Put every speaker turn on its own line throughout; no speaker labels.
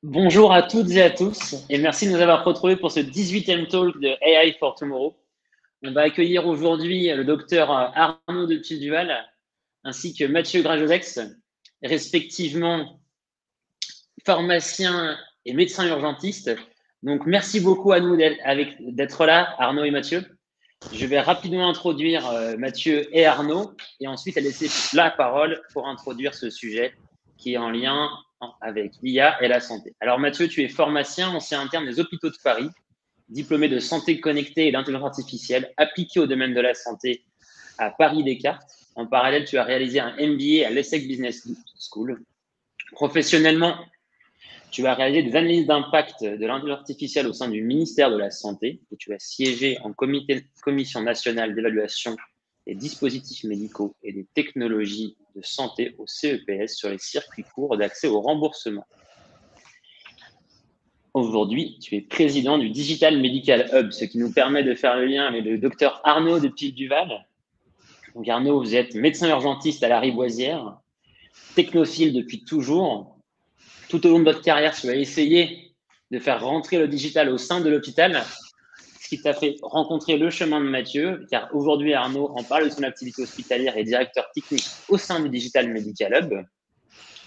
Bonjour à toutes et à tous et merci de nous avoir retrouvés pour ce 18e talk de AI for Tomorrow. On va accueillir aujourd'hui le docteur Arnaud de Pilduval ainsi que Mathieu Grajosex, respectivement pharmacien et médecin urgentiste. Donc merci beaucoup à nous d'être là, Arnaud et Mathieu. Je vais rapidement introduire Mathieu et Arnaud et ensuite laisser la parole pour introduire ce sujet qui est en lien avec l'IA et la santé. Alors Mathieu, tu es pharmacien, ancien interne des hôpitaux de Paris, diplômé de santé connectée et d'intelligence artificielle, appliqué au domaine de la santé à Paris Descartes. En parallèle, tu as réalisé un MBA à l'ESSEC Business School. Professionnellement, tu as réalisé des analyses d'impact de l'intelligence artificielle au sein du ministère de la Santé, où tu as siégé en commission nationale d'évaluation des dispositifs médicaux et des technologies de santé au CEPS sur les circuits courts d'accès au remboursement. Aujourd'hui, tu es président du Digital Medical Hub, ce qui nous permet de faire le lien avec le docteur Arnaud de Pilduval. Donc Arnaud, vous êtes médecin urgentiste à la Riboisière, technophile depuis toujours. Tout au long de votre carrière, tu as essayé de faire rentrer le digital au sein de l'hôpital, ce qui t'a fait rencontrer le chemin de Mathieu, car aujourd'hui, Arnaud en parle de son activité hospitalière et directeur technique au sein du Digital Medical Hub,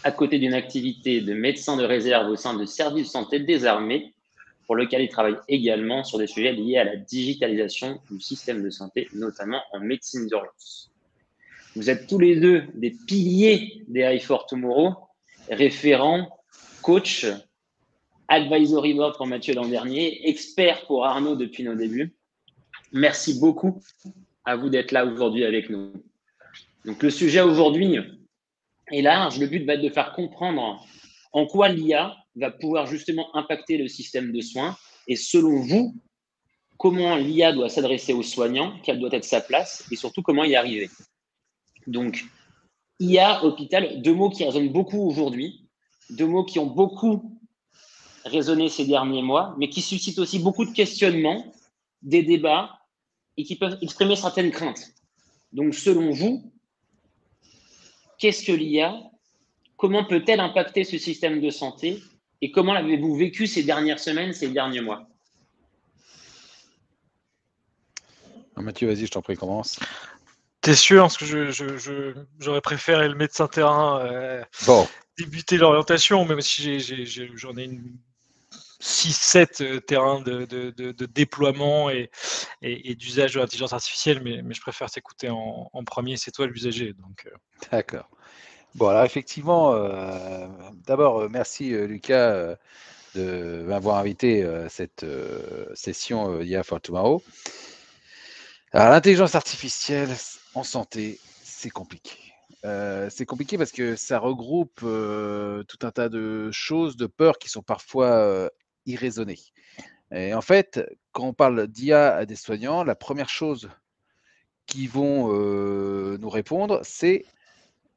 à côté d'une activité de médecin de réserve au sein de services de santé des armées, pour lequel il travaille également sur des sujets liés à la digitalisation du système de santé, notamment en médecine d'urgence. Vous êtes tous les deux des piliers des AI for Tomorrow, référents, coach, advisory board pour Mathieu l'an dernier, expert pour Arnaud depuis nos débuts. Merci beaucoup à vous d'être là aujourd'hui avec nous. Donc le sujet aujourd'hui est large. Le but va être de faire comprendre en quoi l'IA va pouvoir justement impacter le système de soins et selon vous, comment l'IA doit s'adresser aux soignants, quelle doit être sa place et surtout comment y arriver. Donc, IA, hôpital, deux mots qui résonnent beaucoup aujourd'hui, deux mots qui ont beaucoup résonné ces derniers mois, mais qui suscitent aussi beaucoup de questionnements, des débats et qui peuvent exprimer certaines craintes. Donc, selon vous, qu'est-ce que l'IA? Comment peut-elle impacter ce système de santé? Et comment l'avez-vous vécu ces dernières semaines, ces derniers mois?
Mathieu, vas-y, je t'en prie, commence.
T'es sûr? Parce que j'aurais préféré le médecin terrain
Bon.
débuter l'orientation, même si j'en ai 6-7 terrains de déploiement et d'usage de l'intelligence artificielle, mais je préfère t'écouter en premier, c'est toi l'usager.
D'accord. Bon, alors effectivement, d'abord, merci Lucas de m'avoir invité à cette session IA for Tomorrow. Alors, l'intelligence artificielle en santé, c'est compliqué. C'est compliqué parce que ça regroupe tout un tas de choses, de peurs qui sont parfois irraisonnées. Et en fait, quand on parle d'IA à des soignants, la première chose qu'ils vont nous répondre, c'est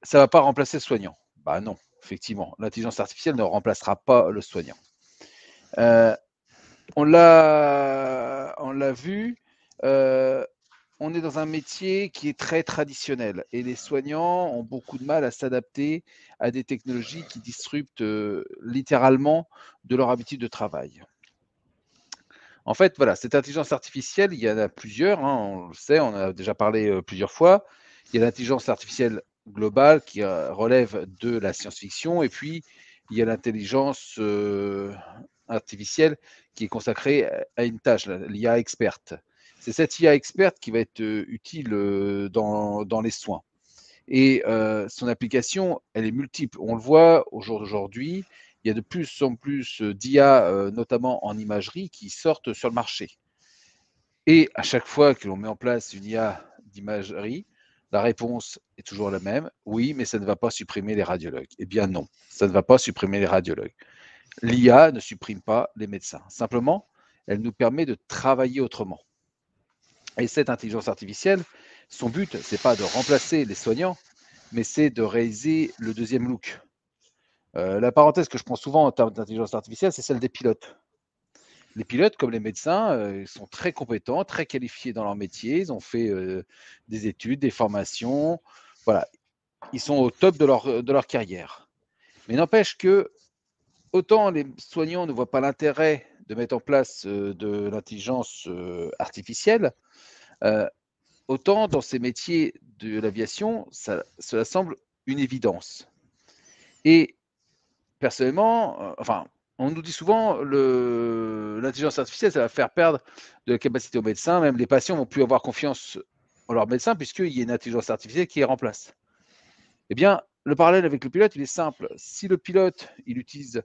ça ne va pas remplacer le soignant. Bah non, effectivement, l'intelligence artificielle ne remplacera pas le soignant. On l'a vu, on est dans un métier qui est très traditionnel et les soignants ont beaucoup de mal à s'adapter à des technologies qui disruptent littéralement de leur habitude de travail. En fait, voilà, cette intelligence artificielle, il y en a plusieurs, hein, on le sait, on en a déjà parlé plusieurs fois. Il y a l'intelligence artificielle globale qui relève de la science-fiction, et puis il y a l'intelligence artificielle qui est consacrée à une tâche, l'IA experte. C'est cette IA experte qui va être utile dans les soins. Et son application, elle est multiple. On le voit au jour d'aujourd'hui, il y a de plus en plus d'IA, notamment en imagerie, qui sortent sur le marché. Et à chaque fois que l'on met en place une IA d'imagerie, la réponse est toujours la même. Oui, mais ça ne va pas supprimer les radiologues. Eh bien non, ça ne va pas supprimer les radiologues. L'IA ne supprime pas les médecins. Simplement, elle nous permet de travailler autrement. Et cette intelligence artificielle, son but, ce n'est pas de remplacer les soignants, mais c'est de réaliser le deuxième look. La parenthèse que je prends souvent en termes d'intelligence artificielle, c'est celle des pilotes. Les pilotes, comme les médecins, ils sont très compétents, très qualifiés dans leur métier. Ils ont fait des études, des formations. Voilà, ils sont au top de leur carrière. Mais n'empêche que autant les soignants ne voient pas l'intérêt de mettre en place de l'intelligence artificielle, autant dans ces métiers de l'aviation, cela semble une évidence. Et personnellement, on nous dit souvent l'intelligence artificielle, ça va faire perdre de la capacité aux médecins. Même les patients vont plus avoir confiance en leur médecin puisqu'il y a une intelligence artificielle qui les remplace. Eh bien, le parallèle avec le pilote, il est simple. Si le pilote, il utilise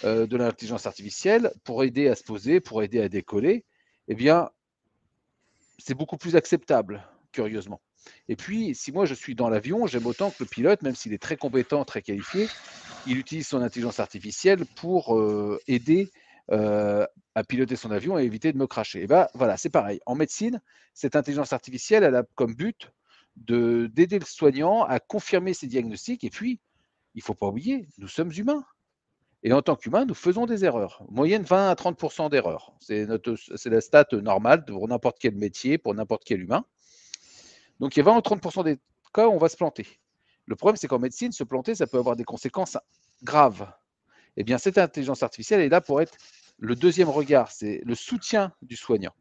de l'intelligence artificielle pour aider à se poser, pour aider à décoller, eh bien, c'est beaucoup plus acceptable, curieusement. Et puis, si moi je suis dans l'avion, j'aime autant que le pilote, même s'il est très compétent, très qualifié, il utilise son intelligence artificielle pour aider à piloter son avion et éviter de me crasher. Et bien voilà, c'est pareil. En médecine, cette intelligence artificielle, elle a comme but d'aider le soignant à confirmer ses diagnostics. Et puis, il ne faut pas oublier, nous sommes humains. Et en tant qu'humains, nous faisons des erreurs. Moyenne 20 à 30% d'erreurs. C'est la stat normale pour n'importe quel métier, pour n'importe quel humain. Donc, il y a 20 à 30% des cas où on va se planter. Le problème, c'est qu'en médecine, se planter, ça peut avoir des conséquences graves. Eh bien, cette intelligence artificielle est là pour être le deuxième regard, c'est le soutien du soignant.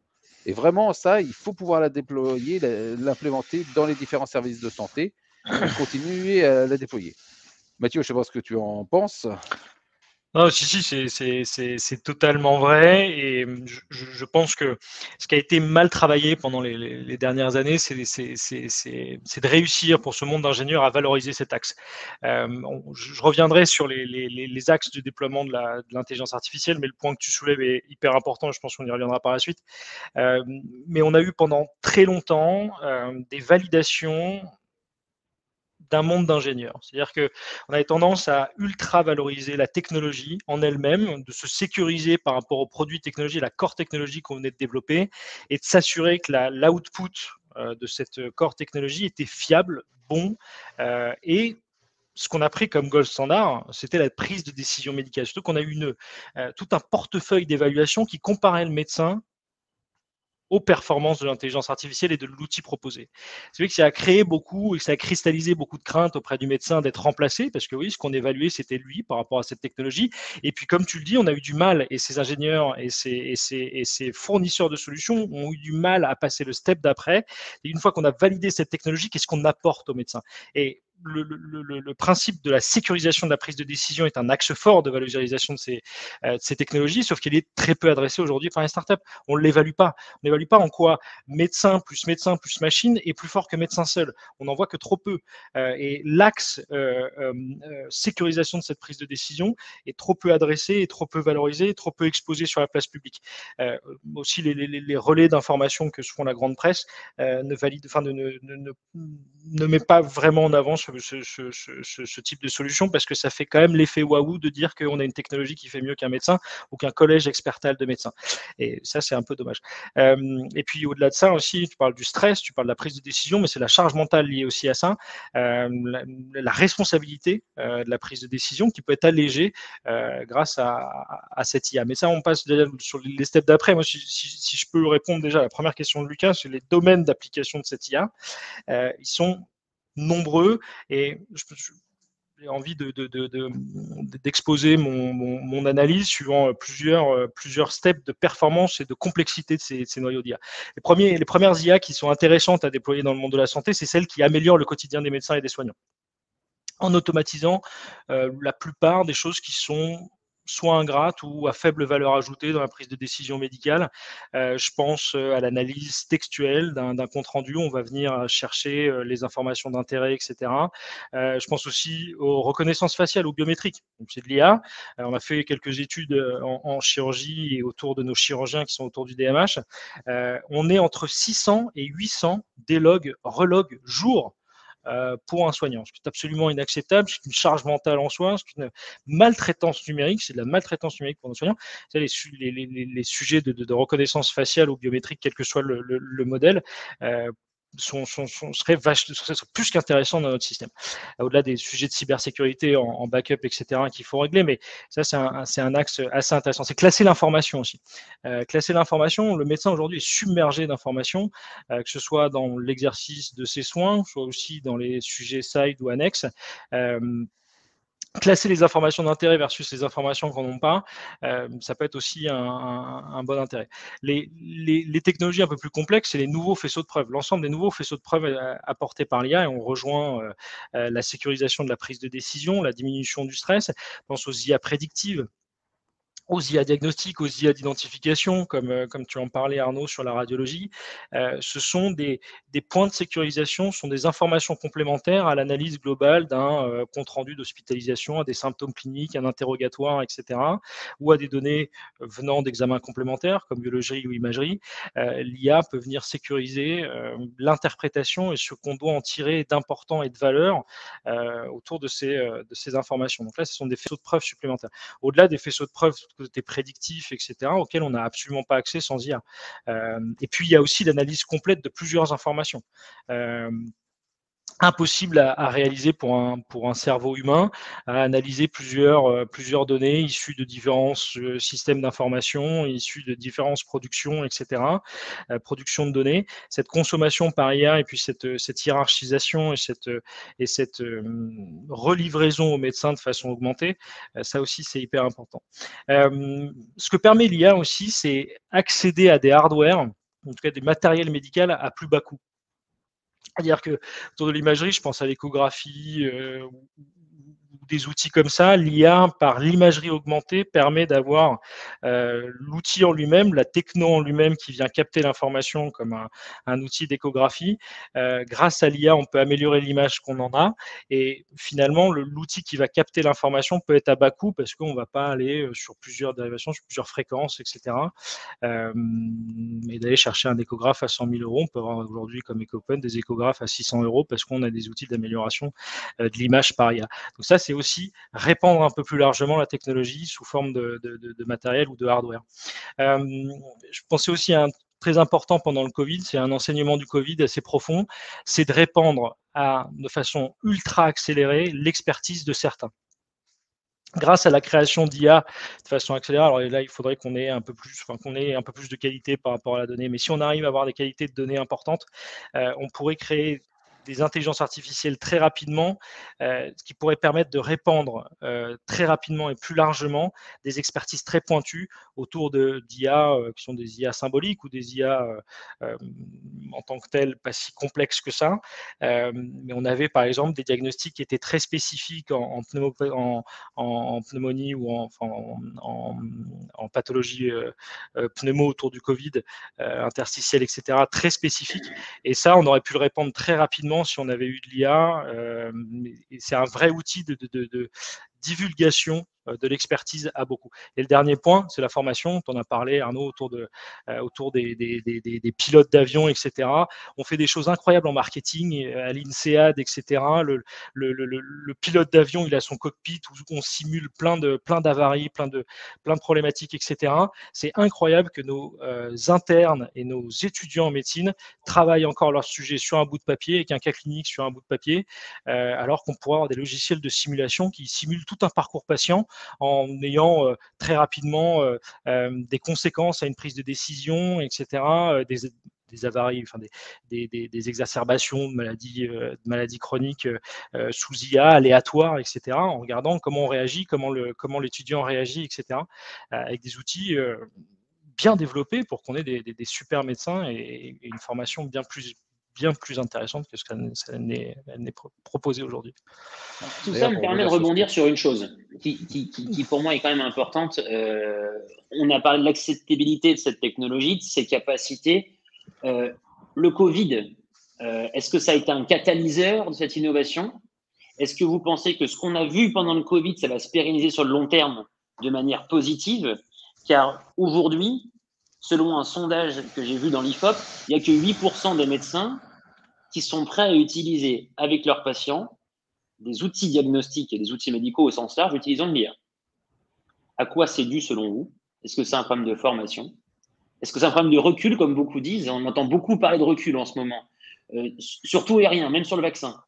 Et vraiment, ça, il faut pouvoir la déployer, l'implémenter dans les différents services de santé et continuer à la déployer. Mathieu, je ne sais pas ce que tu en penses.
Non, si, c'est totalement vrai. Et je pense que ce qui a été mal travaillé pendant les dernières années, c'est de réussir pour ce monde d'ingénieurs à valoriser cet axe. Je reviendrai sur les axes de déploiement de l'intelligence artificielle, mais le point que tu soulèves est hyper important. Je pense qu'on y reviendra par la suite. Mais on a eu pendant très longtemps des validations d'un monde d'ingénieurs. C'est-à-dire qu'on avait tendance à ultra valoriser la technologie en elle-même, de se sécuriser par rapport aux produits technologiques, la core technologie qu'on venait de développer, et de s'assurer que l'output de cette core technologie était fiable, bon, et ce qu'on a pris comme gold standard, c'était la prise de décision médicale. Surtout qu'on a eu tout un portefeuille d'évaluation qui comparait le médecin aux performances de l'intelligence artificielle et de l'outil proposé. C'est vrai que ça a créé beaucoup et ça a cristallisé beaucoup de craintes auprès du médecin d'être remplacé, parce que oui, ce qu'on évaluait, c'était lui par rapport à cette technologie. Et puis, comme tu le dis, on a eu du mal, et ces ingénieurs et ces fournisseurs de solutions ont eu du mal à passer le step d'après. Et une fois qu'on a validé cette technologie, qu'est-ce qu'on apporte aux médecins? Et le principe de la sécurisation de la prise de décision est un axe fort de valorisation de ces technologies, sauf qu'il est très peu adressé aujourd'hui par les startups. On ne l'évalue pas. On n'évalue pas en quoi médecin plus machine est plus fort que médecin seul. On n'en voit que trop peu. Et l'axe sécurisation de cette prise de décision est trop peu adressé, et trop peu valorisé, et trop peu exposé sur la place publique. Aussi, les relais d'information que se font la grande presse ne met pas vraiment en avant ce type de solution, parce que ça fait quand même l'effet waouh de dire qu'on a une technologie qui fait mieux qu'un médecin ou qu'un collège expertal de médecins. Et ça, c'est un peu dommage. Et puis, au-delà de ça aussi, tu parles du stress, tu parles de la prise de décision, mais c'est la charge mentale liée aussi à ça, la responsabilité de la prise de décision qui peut être allégée grâce à cette IA. Mais ça, on passe déjà sur les steps d'après. Moi, si je peux répondre déjà à la première question de Lucas sur les domaines d'application de cette IA, ils sont nombreux, et j'ai envie d'exposer mon analyse suivant plusieurs steps de performance et de complexité de ces noyaux d'IA. Les premières IA qui sont intéressantes à déployer dans le monde de la santé, c'est celles qui améliorent le quotidien des médecins et des soignants, en automatisant la plupart des choses qui sont soit ingrates ou à faible valeur ajoutée dans la prise de décision médicale. Je pense à l'analyse textuelle d'un compte-rendu. On va venir chercher les informations d'intérêt, etc. Je pense aussi aux reconnaissances faciales ou biométriques. C'est de l'IA. On a fait quelques études en chirurgie et autour de nos chirurgiens qui sont autour du DMH. On est entre 600 et 800 délogs, relogs jour pour un soignant. C'est absolument inacceptable, c'est une charge mentale en soi, c'est une maltraitance numérique, c'est de la maltraitance numérique pour nos soignants. Les sujets de reconnaissance faciale ou biométrique, quel que soit le modèle, seraient plus qu'intéressants dans notre système. Au-delà des sujets de cybersécurité en backup, etc., qu'il faut régler, mais ça, c'est un axe assez intéressant. C'est classer l'information aussi. Classer l'information, le médecin aujourd'hui est submergé d'informations, que ce soit dans l'exercice de ses soins, soit aussi dans les sujets side ou annexes. classer les informations d'intérêt versus les informations qu'on n'a pas, ça peut être aussi un bon intérêt. Les technologies un peu plus complexes, c'est les nouveaux faisceaux de preuves. L'ensemble des nouveaux faisceaux de preuves apportés par l'IA, et on rejoint la sécurisation de la prise de décision, la diminution du stress. On pense aux IA prédictives, aux IA diagnostiques, aux IA d'identification, comme tu en parlais Arnaud sur la radiologie. Ce sont des points de sécurisation, sont des informations complémentaires à l'analyse globale d'un compte-rendu d'hospitalisation, à des symptômes cliniques, un interrogatoire, etc., ou à des données venant d'examens complémentaires comme biologie ou imagerie. L'IA peut venir sécuriser l'interprétation et ce qu'on doit en tirer d'important et de valeur autour de ces informations. Donc là, ce sont des faisceaux de preuves supplémentaires. Au-delà des faisceaux de preuves côté prédictif, etc., auxquels on n'a absolument pas accès sans IA. Et puis, il y a aussi l'analyse complète de plusieurs informations. Impossible à réaliser pour un cerveau humain, à analyser plusieurs données issues de différents systèmes d'information, issues de différentes productions, etc., production de données. Cette consommation par IA et puis cette hiérarchisation et cette relivraison aux médecins de façon augmentée, ça aussi, c'est hyper important. Ce que permet l'IA aussi, c'est accéder à des hardware, en tout cas des matériels médicaux à plus bas coût. C'est-à-dire que autour de l'imagerie, je pense à l'échographie ou des outils comme ça. L'IA, par l'imagerie augmentée, permet d'avoir l'outil en lui-même, la techno en lui-même qui vient capter l'information comme un outil d'échographie. Grâce à l'IA, on peut améliorer l'image qu'on en a. Et finalement, l'outil qui va capter l'information peut être à bas coût parce qu'on ne va pas aller sur plusieurs dérivations, sur plusieurs fréquences, etc. Et d'aller chercher un échographe à 100 000 euros. On peut avoir aujourd'hui, comme EcoPen, des échographes à 600 euros parce qu'on a des outils d'amélioration de l'image par IA. Donc ça, c'est aussi répandre un peu plus largement la technologie sous forme de matériel ou de hardware. Je pensais aussi à un très important pendant le Covid, c'est un enseignement du Covid assez profond, c'est de répandre de façon ultra accélérée l'expertise de certains. Grâce à la création d'IA de façon accélérée, alors là, il faudrait qu'on ait un peu plus de qualité par rapport à la donnée, mais si on arrive à avoir des qualités de données importantes, on pourrait créer des intelligences artificielles très rapidement, ce qui pourrait permettre de répandre très rapidement et plus largement des expertises très pointues autour d'IA qui sont des IA symboliques ou des IA en tant que telles pas si complexes que ça. Mais on avait par exemple des diagnostics qui étaient très spécifiques en pneumonie ou en pathologie pneumo autour du Covid, interstitielle, etc., très spécifique. Et ça, on aurait pu le répandre très rapidement si on avait eu de l'IA. C'est un vrai outil de divulgation de l'expertise à beaucoup. Et le dernier point, c'est la formation. Tu en as parlé, Arnaud, autour des pilotes d'avion, etc. On fait des choses incroyables en marketing, à l'INSEAD, etc. Le pilote d'avion, il a son cockpit où on simule plein d'avaries, plein de problématiques, etc. C'est incroyable que nos internes et nos étudiants en médecine travaillent encore leur sujet sur un bout de papier, avec un cas clinique sur un bout de papier, alors qu'on pourrait avoir des logiciels de simulation qui simulent tout un parcours patient en ayant très rapidement des conséquences à une prise de décision, etc., des avaries, enfin des exacerbations de maladies chroniques sous IA, aléatoires, etc., en regardant comment on réagit, comment l'étudiant réagit, etc., avec des outils bien développés pour qu'on ait des super médecins et une formation bien plus intéressante que ce qu'elle n'est proposée aujourd'hui.
Tout ça me permet de rebondir sur une chose qui pour moi est quand même importante. On a parlé de l'acceptabilité de cette technologie, de ses capacités. Le Covid, est-ce que ça a été un catalyseur de cette innovation? Est-ce que vous pensez que ce qu'on a vu pendant le Covid, ça va se pérenniser sur le long terme de manière positive? Car aujourd'hui, selon un sondage que j'ai vu dans l'IFOP, il n'y a que 8% des médecins qui sont prêts à utiliser avec leurs patients des outils diagnostiques et des outils médicaux au sens large utilisant de l'IA. À quoi c'est dû selon vous? Est-ce que c'est un problème de formation? Est-ce que c'est un problème de recul, comme beaucoup disent? On entend beaucoup parler de recul en ce moment, surtout aérien, même sur le vaccin.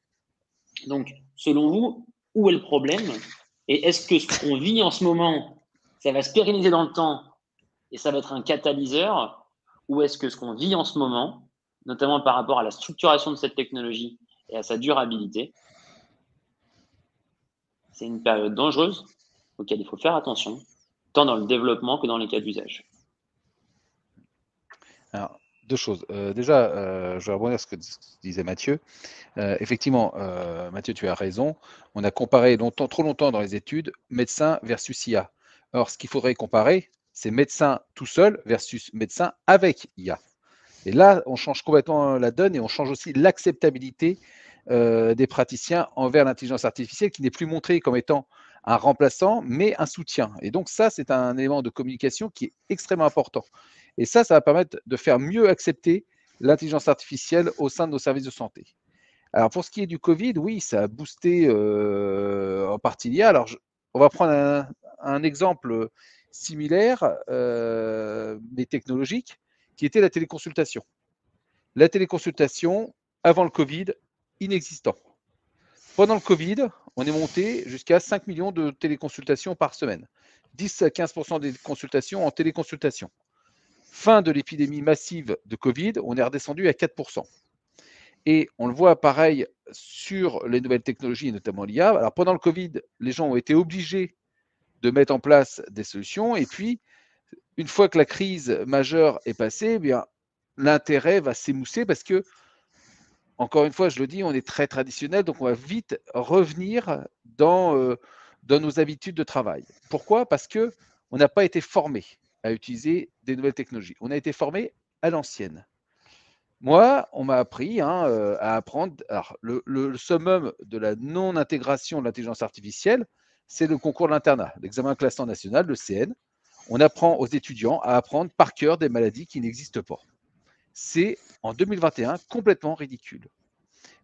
Donc, selon vous, où est le problème? Et est-ce que ce qu'on vit en ce moment, ça va se pérenniser dans le temps et ça va être un catalyseur? Ou est-ce que ce qu'on vit en ce moment, notamment par rapport à la structuration de cette technologie et à sa durabilité, C'est une période dangereuse auquel il faut faire attention, tant dans le développement que dans les cas d'usage.
Alors, deux choses. Déjà, je vais rebondir sur ce que disait Mathieu. Effectivement, Mathieu, tu as raison. On a comparé trop longtemps dans les études médecin versus IA. Or, ce qu'il faudrait comparer, c'est médecin tout seul versus médecin avec IA. Et là, on change complètement la donne et on change aussi l'acceptabilité des praticiens envers l'intelligence artificielle qui n'est plus montrée comme étant un remplaçant, mais un soutien. Et donc ça, c'est un élément de communication qui est extrêmement important. Et ça va permettre de faire mieux accepter l'intelligence artificielle au sein de nos services de santé. Alors pour ce qui est du Covid, oui, ça a boosté en partie l'IA. Alors on va prendre un exemple similaire, mais technologique, qui était la téléconsultation. La téléconsultation, avant le Covid, inexistant. Pendant le Covid, on est monté jusqu'à 5 millions de téléconsultations par semaine. 10 à 15% des consultations en téléconsultation. Fin de l'épidémie massive de Covid, on est redescendu à 4%. Et on le voit pareil sur les nouvelles technologies, notamment l'IA. Alors pendant le Covid, les gens ont été obligés de mettre en place des solutions. Et puis, une fois que la crise majeure est passée, eh bien, l'intérêt va s'émousser parce que, encore une fois, je le dis, on est très traditionnel, donc on va vite revenir dans nos habitudes de travail. Pourquoi? Parce qu'on n'a pas été formé à utiliser des nouvelles technologies. On a été formé à l'ancienne. Moi, on m'a appris à apprendre. Alors, le summum de la non-intégration de l'intelligence artificielle, c'est le concours de l'internat, l'examen classant national, le CN. On apprend aux étudiants à apprendre par cœur des maladies qui n'existent pas. C'est, en 2021, complètement ridicule.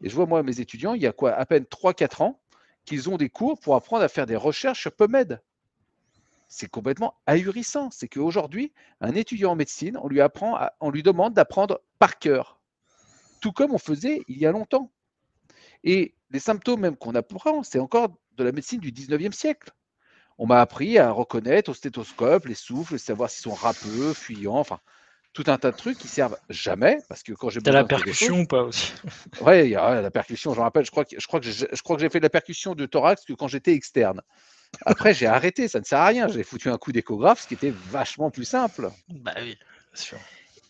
Et je vois, moi, mes étudiants, il y a quoi, à peine 3-4 ans, qu'ils ont des cours pour apprendre à faire des recherches sur PubMed. C'est complètement ahurissant. C'est qu'aujourd'hui, un étudiant en médecine, on lui demande d'apprendre par cœur, tout comme on faisait il y a longtemps. Et les symptômes même qu'on apprend, c'est encore de la médecine du 19e siècle. On m'a appris à reconnaître au stéthoscope les souffles, savoir s'ils sont râpeux, fuyants, enfin, tout un tas de trucs qui servent jamais, parce que quand j'ai
T'as la
besoin de quelque
percussion
chose,
ou pas aussi?
ouais, il y a la percussion, je me rappelle, je crois que j'ai fait de la percussion de thorax que quand j'étais externe. Après, j'ai arrêté, ça ne sert à rien, j'ai foutu un coup d'échographe, ce qui était vachement plus simple.
Bah oui, bien sûr.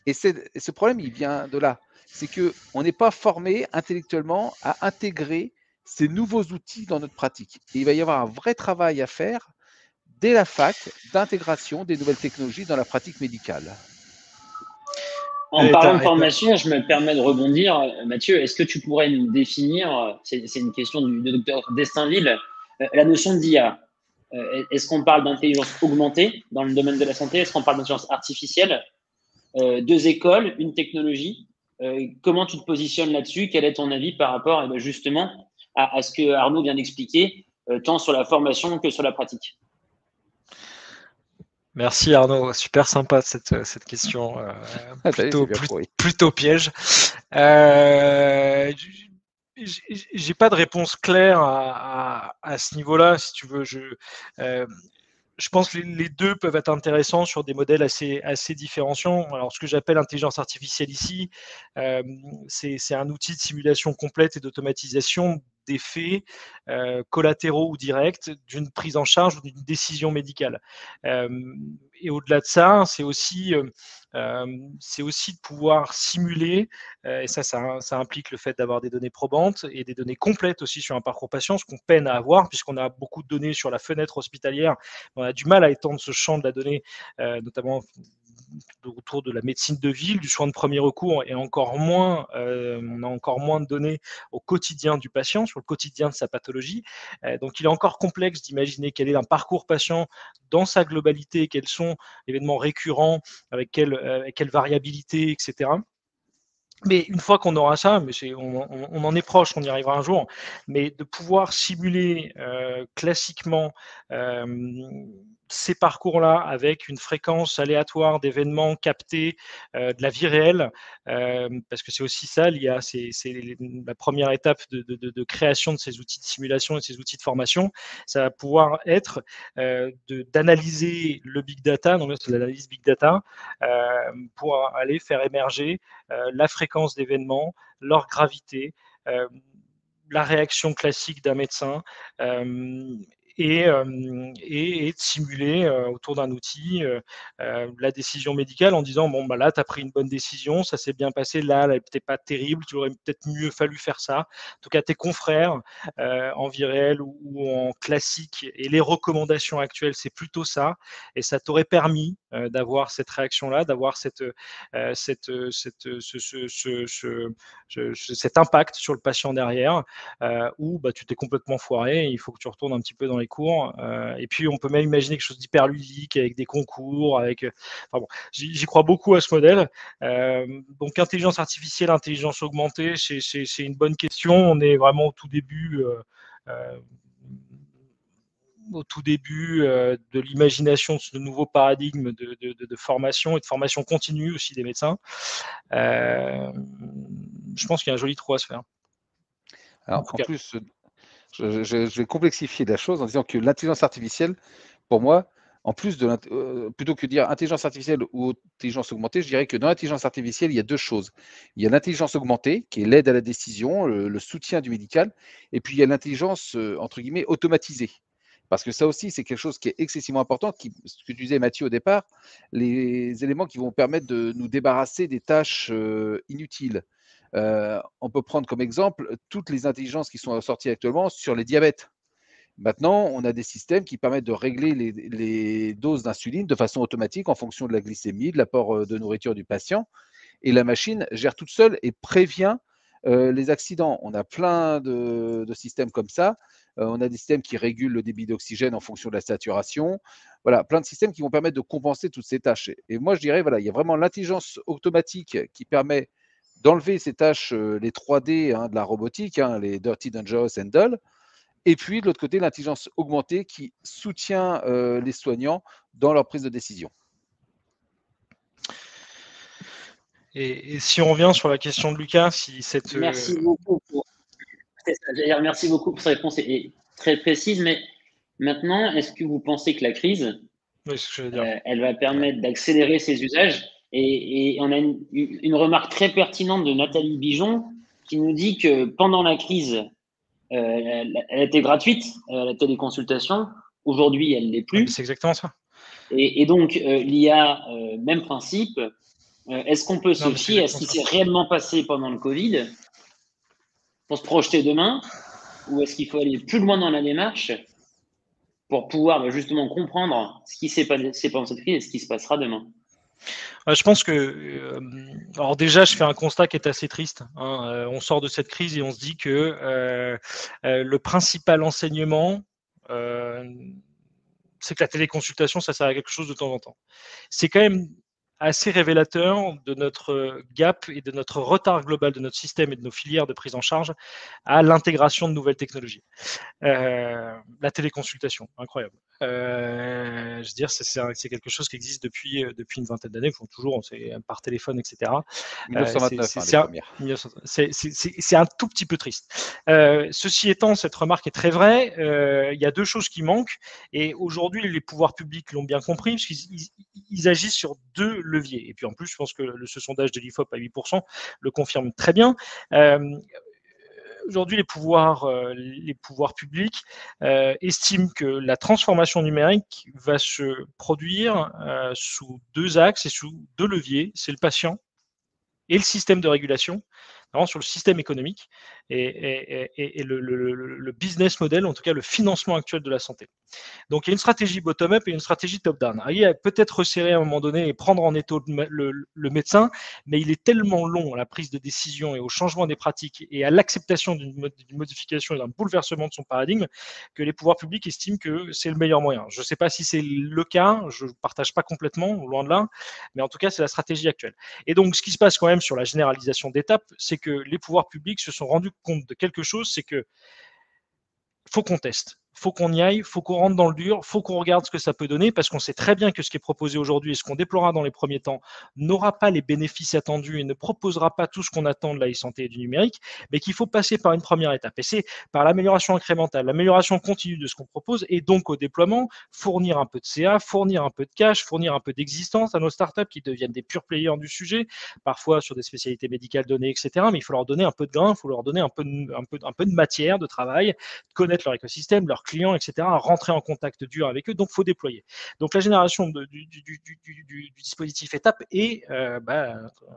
Et ce problème, il vient de là. C'est qu'on n'est pas formé intellectuellement à intégrer ces nouveaux outils dans notre pratique. Et il va y avoir un vrai travail à faire dès la fac d'intégration des nouvelles technologies dans la pratique médicale.
En parlant de formation, je me permets de rebondir. Mathieu, est-ce que tu pourrais nous définir, c'est une question du docteur Destinville, la notion d'IA? Est-ce qu'on parle d'intelligence augmentée dans le domaine de la santé? Est-ce qu'on parle d'intelligence artificielle? Deux écoles, une technologie. Comment tu te positionnes là-dessus? Quel est ton avis par rapport justement à ce que Arnaud vient d'expliquer, tant sur la formation que sur la pratique?
Merci Arnaud, super sympa cette question, plutôt piège. J'ai pas de réponse claire à ce niveau-là, si tu veux. Je pense que les deux peuvent être intéressants sur des modèles assez différenciants. Alors, ce que j'appelle intelligence artificielle ici, c'est un outil de simulation complète et d'automatisation des faits collatéraux ou directs d'une prise en charge ou d'une décision médicale. Et au-delà de ça, c'est aussi de pouvoir simuler, et ça implique le fait d'avoir des données probantes et des données complètes aussi sur un parcours patient, ce qu'on peine à avoir puisqu'on a beaucoup de données sur la fenêtre hospitalière. On a du mal à étendre ce champ de la donnée, notamment autour de la médecine de ville, du soin de premier recours, et encore moins, on a encore moins de données au quotidien du patient, sur le quotidien de sa pathologie. Donc il est encore complexe d'imaginer quel est un parcours patient dans sa globalité, quels sont les événements récurrents, avec quelle variabilité, etc. Mais une fois qu'on aura ça, mais on en est proche, on y arrivera un jour, mais de pouvoir simuler classiquement ces parcours-là avec une fréquence aléatoire d'événements captés de la vie réelle, parce que c'est aussi ça, l'IA, c'est la première étape de création de ces outils de simulation et de ces outils de formation. Ça va pouvoir être d'analyser le big data, donc c'est l'analyse big data, pour aller faire émerger la fréquence d'événements, leur gravité, la réaction classique d'un médecin et de simuler autour d'un outil la décision médicale en disant bon, bah là, tu as pris une bonne décision, ça s'est bien passé, là, elle n'est peut-être pas terrible, tu aurais peut-être mieux fallu faire ça. En tout cas, tes confrères en vie réelle ou en classique et les recommandations actuelles, c'est plutôt ça. Et ça t'aurait permis d'avoir cette réaction-là, d'avoir cet impact sur le patient derrière, où bah, tu t'es complètement foiré, il faut que tu retournes un petit peu dans les cours. Et puis, on peut même imaginer quelque chose d'hyper ludique avec des concours. Enfin bon, j'y crois beaucoup à ce modèle. Donc, intelligence artificielle, intelligence augmentée, c'est une bonne question. On est vraiment au tout début. De l'imagination de ce nouveau paradigme de formation et de formation continue aussi des médecins. Je pense qu'il y a un joli trou à se faire.
Alors, en plus, je vais complexifier la chose en disant que l'intelligence artificielle, pour moi, en plus plutôt que de dire intelligence artificielle ou intelligence augmentée, je dirais que dans l'intelligence artificielle, il y a deux choses. Il y a l'intelligence augmentée, qui est l'aide à la décision, le soutien du médical, et puis il y a l'intelligence, entre guillemets, automatisée. Parce que ça aussi, c'est quelque chose qui est excessivement important, ce que tu disais, Mathieu, au départ, les éléments qui vont permettre de nous débarrasser des tâches inutiles. On peut prendre comme exemple toutes les intelligences qui sont sorties actuellement sur les diabètes. Maintenant, on a des systèmes qui permettent de régler les doses d'insuline de façon automatique en fonction de la glycémie, de l'apport de nourriture du patient. Et la machine gère toute seule et prévient les accidents. On a plein de systèmes comme ça. On a des systèmes qui régulent le débit d'oxygène en fonction de la saturation. Voilà, plein de systèmes qui vont permettre de compenser toutes ces tâches. Et moi, je dirais, voilà, il y a vraiment l'intelligence automatique qui permet d'enlever ces tâches, les 3D de la robotique, les dirty, dangerous and dull. Et puis, de l'autre côté, l'intelligence augmentée qui soutient les soignants dans leur prise de décision.
Et si on revient sur la question de Lucas, si cette…
Merci beaucoup pour cette réponse est très précise, mais maintenant, est-ce que vous pensez que la crise, elle va permettre d'accélérer ces usages? Et on a une remarque très pertinente de Nathalie Bijon qui nous dit que pendant la crise, elle était gratuite, la téléconsultation. Aujourd'hui, elle ne l'est plus.
C'est exactement ça.
Et donc, l'IA, même principe. Est-ce qu'on peut se fier à ce qui s'est réellement passé pendant le Covid pour se projeter demain, ou est-ce qu'il faut aller plus loin dans la démarche pour pouvoir justement comprendre ce qui s'est passé pendant cette crise et ce qui se passera demain?
Je pense que, alors déjà, je fais un constat qui est assez triste. On sort de cette crise et on se dit que le principal enseignement, c'est que la téléconsultation, ça sert à quelque chose de temps en temps. C'est quand même assez révélateur de notre gap et de notre retard global de notre système et de nos filières de prise en charge à l'intégration de nouvelles technologies. La téléconsultation, incroyable. Je veux dire, c'est quelque chose qui existe depuis une vingtaine d'années, toujours par téléphone, etc.
1929,
c'est un tout petit peu triste. Ceci étant, cette remarque est très vraie. Il y a deux choses qui manquent, et aujourd'hui, les pouvoirs publics l'ont bien compris, parce qu'ils agissent sur deux leviers. Et puis en plus, je pense que ce sondage de l'IFOP à 8% le confirme très bien. Aujourd'hui, les pouvoirs publics estiment que la transformation numérique va se produire sous deux axes et sous deux leviers. C'est le patient et le système de régulation, vraiment sur le système économique et le business model, en tout cas le financement actuel de la santé. Donc, il y a une stratégie bottom-up et une stratégie top-down. Il y a peut-être resserrer à un moment donné et prendre en étau le médecin, mais il est tellement long à la prise de décision et au changement des pratiques et à l'acceptation d'une modification et d'un bouleversement de son paradigme que les pouvoirs publics estiment que c'est le meilleur moyen. Je ne sais pas si c'est le cas, je ne partage pas complètement, loin de là, mais en tout cas, c'est la stratégie actuelle. Et donc, ce qui se passe quand même sur la généralisation d'étapes, c'est que les pouvoirs publics se sont rendus compte de quelque chose, c'est que faut qu'on teste. faut qu'on y aille, faut qu'on rentre dans le dur, faut qu'on regarde ce que ça peut donner, parce qu'on sait très bien que ce qui est proposé aujourd'hui et ce qu'on déploiera dans les premiers temps n'aura pas les bénéfices attendus et ne proposera pas tout ce qu'on attend de la e-santé et du numérique, mais qu'il faut passer par une première étape. Et c'est par l'amélioration incrémentale, l'amélioration continue de ce qu'on propose, et donc au déploiement, fournir un peu de CA, fournir un peu de cash, fournir un peu d'existence à nos startups qui deviennent des purs players du sujet, parfois sur des spécialités médicales données, etc. Mais il faut leur donner un peu de grain, il faut leur donner un peu de matière de travail, connaître leur écosystème, leurs clients, etc., rentrer en contact dur avec eux, donc il faut déployer. Donc la génération du dispositif étape est,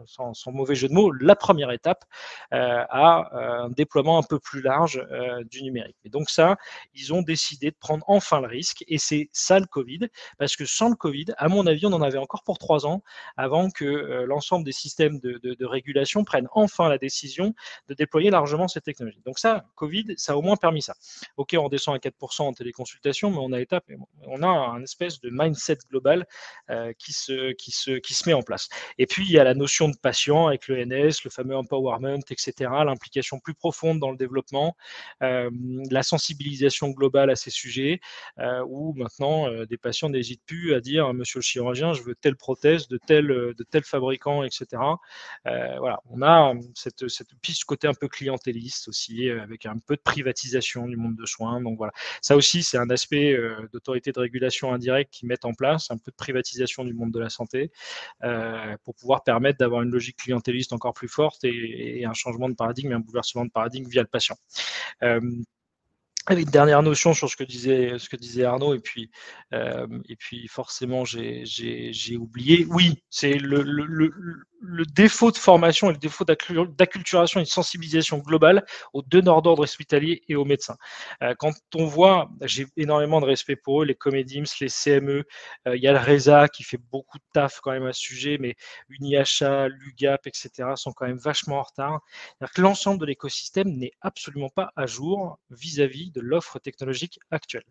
sans mauvais jeu de mots, la première étape à un déploiement un peu plus large du numérique. Et donc ça, ils ont décidé de prendre enfin le risque, et c'est ça le Covid, parce que sans le Covid, à mon avis, on en avait encore pour 3 ans avant que l'ensemble des systèmes de régulation prennent enfin la décision de déployer largement ces technologies. Donc ça, Covid, ça a au moins permis ça. Ok, on descend à 4% en téléconsultation, mais on a un espèce de mindset global qui se met en place. Et puis, il y a la notion de patient avec l'ENS, le fameux empowerment, etc., l'implication plus profonde dans le développement, la sensibilisation globale à ces sujets, où maintenant, des patients n'hésitent plus à dire, monsieur le chirurgien, je veux telle prothèse de tel fabricant, etc. Voilà, on a cette piste côté un peu clientéliste aussi, avec un peu de privatisation du monde de soins. Donc voilà, ça aussi, c'est un aspect d'autorité de régulation indirecte qu'ils mettent en place, un peu de privatisation du monde de la santé, pour pouvoir permettre d'avoir une logique clientéliste encore plus forte et un changement de paradigme, un bouleversement de paradigme via le patient. Avec une dernière notion sur ce que disait Arnaud, et puis forcément j'ai oublié. Oui, c'est le défaut de formation et le défaut d'acculturation et de sensibilisation globale aux donneurs d'ordre hospitaliers et aux médecins. Quand on voit, j'ai énormément de respect pour eux, les Comédims, les CME, il y a le RESA qui fait beaucoup de taf quand même à ce sujet, mais UniHA, l'UGAP, etc. sont quand même vachement en retard. C'est-à-dire que l'ensemble de l'écosystème n'est absolument pas à jour vis-à-vis de l'offre technologique actuelle.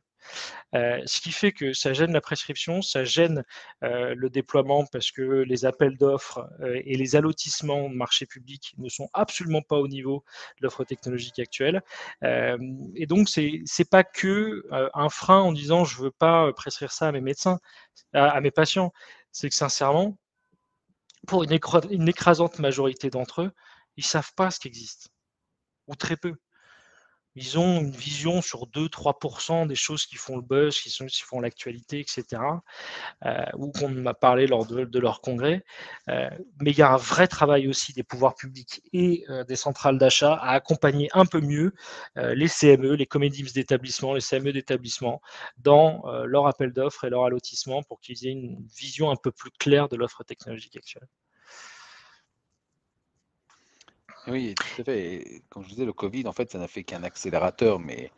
Ce qui fait que ça gêne la prescription, ça gêne le déploiement, parce que les appels d'offres et les allotissements de marché public ne sont absolument pas au niveau de l'offre technologique actuelle. Et donc, c'est pas que un frein en disant je veux pas prescrire ça à mes médecins, à mes patients. C'est que sincèrement, pour une écrasante majorité d'entre eux, ils savent pas ce qui existe, ou très peu. Ils ont une vision sur 2-3% des choses qui font le buzz, qui font l'actualité, etc., ou qu'on m'a parlé lors de leur congrès. Mais il y a un vrai travail aussi des pouvoirs publics et des centrales d'achat à accompagner un peu mieux les CME, les Comédims d'établissement, les CME d'établissement, dans leur appel d'offres et leur allotissement, pour qu'ils aient une vision un peu plus claire de l'offre technologique actuelle.
Oui, tout à fait. Et comme je disais, le Covid, en fait, ça n'a fait qu'un accélérateur, mais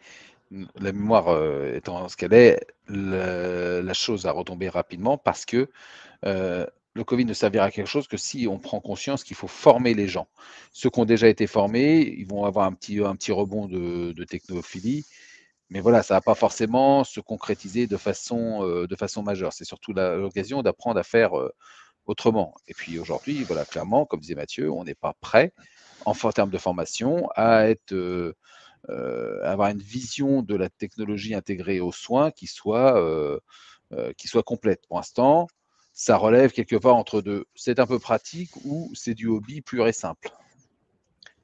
la mémoire étant ce qu'elle est, la chose a retombé rapidement parce que le Covid ne servira à quelque chose que si on prend conscience qu'il faut former les gens. Ceux qui ont déjà été formés, ils vont avoir un petit rebond de technophilie, mais voilà, ça ne va pas forcément se concrétiser de façon majeure. C'est surtout l'occasion d'apprendre à faire autrement. Et puis aujourd'hui, voilà, clairement, comme disait Mathieu, on n'est pas prêt, en termes de formation, à avoir une vision de la technologie intégrée aux soins qui soit complète. Pour l'instant, ça relève quelque part entre deux. C'est un peu pratique ou c'est du hobby pur et simple.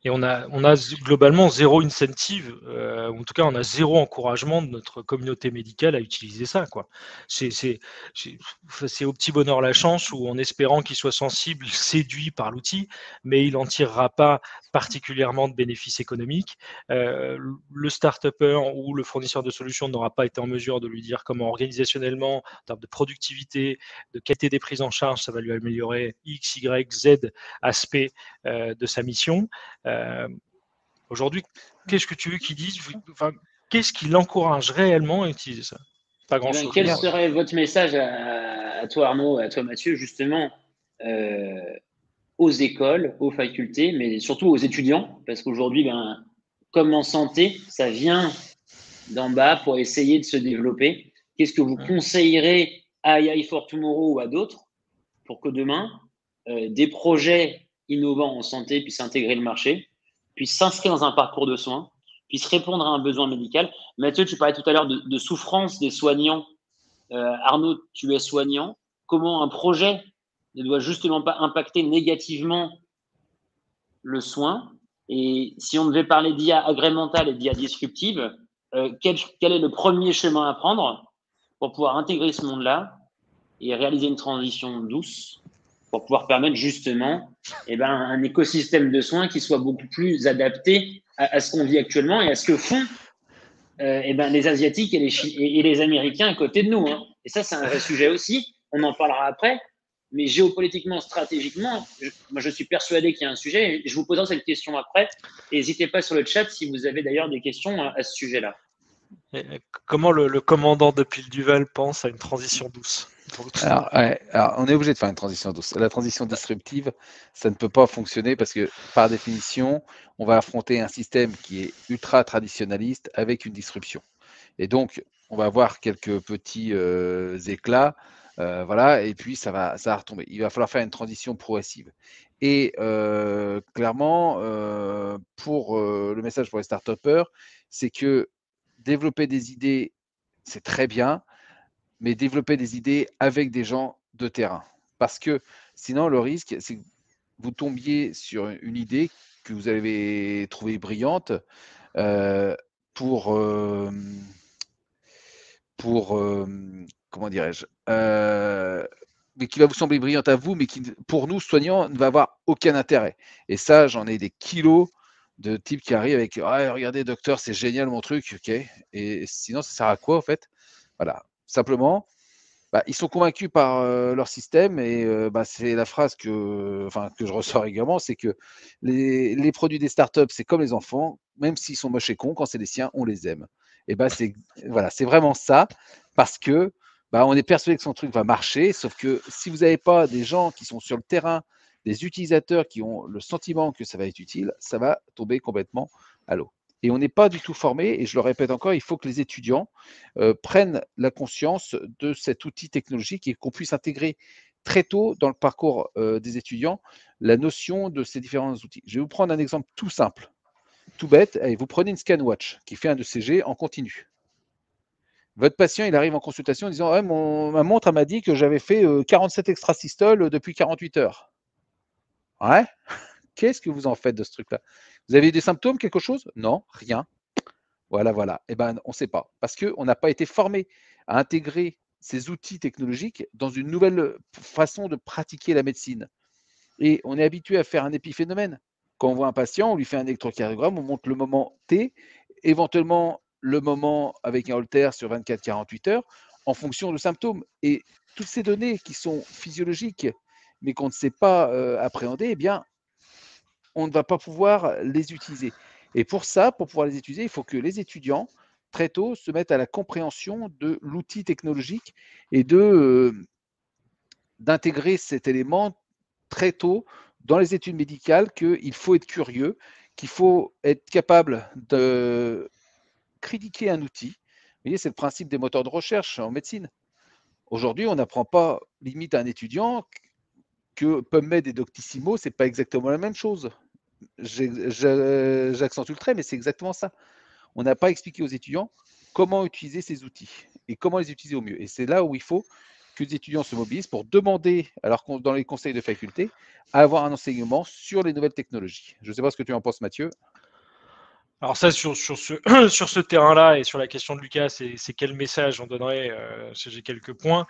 Et on a globalement zéro incentive, en tout cas on a zéro encouragement de notre communauté médicale à utiliser ça, quoi. C'est au petit bonheur la chance, où en espérant qu'il soit sensible, séduit par l'outil, mais il n'en tirera pas particulièrement de bénéfices économiques. Le start-upper ou le fournisseur de solutions n'aura pas été en mesure de lui dire comment organisationnellement, en termes de productivité, de qualité des prises en charge, ça va lui améliorer X, Y, Z aspect de sa mission. Aujourd'hui, qu'est-ce que tu veux qu'ils disent? Enfin, qu'est-ce qui l'encourage réellement à utiliser ça? Pas grand-chose.
Quel serait votre message à toi, Arnaud, à toi, Mathieu, justement, aux écoles, aux facultés, mais surtout aux étudiants? Parce qu'aujourd'hui, comme en santé, ça vient d'en bas pour essayer de se développer. Qu'est-ce que vous conseillerez à AI for Tomorrow ou à d'autres pour que demain, des projets innovants en santé puissent intégrer le marché, puissent s'inscrire dans un parcours de soins puisse répondre à un besoin médical. Mathieu, tu parlais tout à l'heure de souffrance des soignants. Arnaud, tu es soignant. Comment un projet ne doit justement pas impacter négativement le soin? Et si on devait parler d'IA agrémentale et d'IA disruptive, quel est le premier chemin à prendre pour pouvoir intégrer ce monde-là et réaliser une transition douce pour pouvoir permettre justement un écosystème de soins qui soit beaucoup plus adapté à ce qu'on vit actuellement et à ce que font les Asiatiques et les Américains à côté de nous. Hein. Et ça, c'est un vrai sujet aussi. On en parlera après. Mais géopolitiquement, stratégiquement, moi, je suis persuadé qu'il y a un sujet. Et je vous poserai cette question après. N'hésitez pas sur le chat si vous avez d'ailleurs des questions à ce sujet-là.
Et comment le commandant de Pile Duval pense à une transition douce?
Alors, on est obligé de faire une transition douce. La transition disruptive, ça ne peut pas fonctionner parce que, par définition, on va affronter un système qui est ultra traditionnaliste avec une disruption. Et donc, on va avoir quelques petits éclats, voilà, et puis ça va retomber. Il va falloir faire une transition progressive. Et clairement, pour le message pour les start-upers, c'est que développer des idées, c'est très bien, mais développer des idées avec des gens de terrain. Parce que sinon, le risque, c'est que vous tombiez sur une idée que vous avez trouvée brillante pour comment dirais-je, mais qui va vous sembler brillante à vous, mais qui, pour nous, soignants, ne va avoir aucun intérêt. Et ça, j'en ai des kilos de types qui arrivent avec regardez, docteur, c'est génial mon truc, ok. Et sinon, ça sert à quoi, en fait? Voilà. Simplement, ils sont convaincus par leur système et c'est la phrase que je ressors régulièrement, c'est que les produits des startups, c'est comme les enfants, même s'ils sont moches et cons, quand c'est les siens, on les aime. Et c'est vraiment ça, parce que on est persuadé que son truc va marcher, sauf que si vous n'avez pas des gens qui sont sur le terrain, des utilisateurs qui ont le sentiment que ça va être utile, ça va tomber complètement à l'eau. Et on n'est pas du tout formé, et je le répète encore, il faut que les étudiants prennent la conscience de cet outil technologique et qu'on puisse intégrer très tôt dans le parcours des étudiants la notion de ces différents outils. Je vais vous prendre un exemple tout simple, tout bête. Allez, vous prenez une ScanWatch qui fait un ECG en continu. Votre patient, il arrive en consultation en disant ma montre m'a dit que j'avais fait 47 extrasystoles depuis 48 heures. Ouais. Qu'est-ce que vous en faites de ce truc-là? Vous avez des symptômes, quelque chose? Non, rien. Voilà. Eh ben, on ne sait pas. Parce qu'on n'a pas été formé à intégrer ces outils technologiques dans une nouvelle façon de pratiquer la médecine. Et on est habitué à faire un épiphénomène. Quand on voit un patient, on lui fait un électrocardiogramme, on montre le moment T, éventuellement le moment avec un holter sur 24-48 heures, en fonction de symptômes. Et toutes ces données qui sont physiologiques, mais qu'on ne sait pas appréhender, eh bien, on ne va pas pouvoir les utiliser. Et pour ça, pour pouvoir les utiliser, il faut que les étudiants, très tôt, se mettent à la compréhension de l'outil technologique et d'intégrer cet élément très tôt dans les études médicales, qu'il faut être curieux, qu'il faut être capable de critiquer un outil. Vous voyez, c'est le principe des moteurs de recherche en médecine. Aujourd'hui, on n'apprend pas, limite à un étudiant, que PubMed et Doctissimo, ce n'est pas exactement la même chose. J'accentue le trait, mais c'est exactement ça. On n'a pas expliqué aux étudiants comment utiliser ces outils et comment les utiliser au mieux. Et c'est là où il faut que les étudiants se mobilisent pour demander, alors dans les conseils de faculté, à avoir un enseignement sur les nouvelles technologies. Je ne sais pas ce que tu en penses, Mathieu.
Alors ça, sur ce terrain-là et sur la question de Lucas, c'est quel message on donnerait? J'ai quelques points.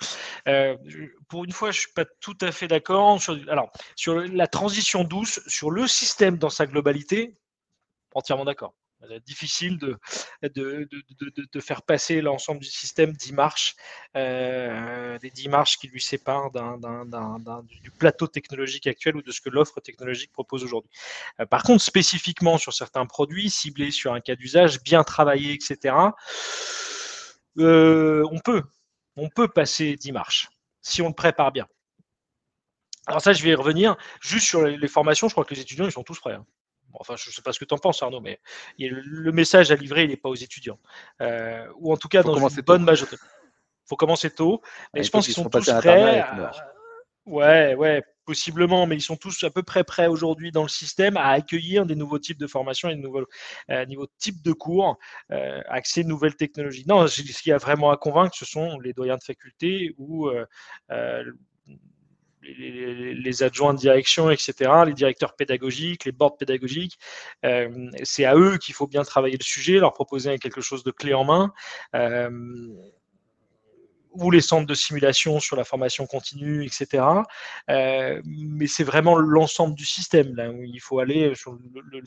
Pour une fois, je suis pas tout à fait d'accord. Sur la transition douce, sur le système dans sa globalité, entièrement d'accord. Difficile de faire passer l'ensemble du système 10 marches, des 10 marches qui lui séparent du plateau technologique actuel ou de ce que l'offre technologique propose aujourd'hui. Par contre, spécifiquement sur certains produits, ciblés sur un cas d'usage, bien travaillé, etc., on peut passer 10 marches si on le prépare bien. Alors ça, je vais y revenir. Juste sur les formations, je crois que les étudiants, ils sont tous prêts. Hein. Bon, enfin, je ne sais pas ce que tu en penses, Arnaud, mais le message à livrer, il n'est pas aux étudiants. Ou en tout cas, dans une bonne majorité. Il faut commencer tôt. Mais je pense qu'ils sont tous prêts. Ouais. possiblement, mais ils sont tous à peu près prêts aujourd'hui dans le système à accueillir des nouveaux types de formations et de nouveaux types de cours, accès de nouvelles technologies. Non, ce qu'il y a vraiment à convaincre, ce sont les doyens de faculté ou les adjoints de direction, etc., les directeurs pédagogiques, les boards pédagogiques. C'est à eux qu'il faut bien travailler le sujet, leur proposer quelque chose de clé en main. Ou les centres de simulation sur la formation continue, etc. Mais c'est vraiment l'ensemble du système là où il faut aller sur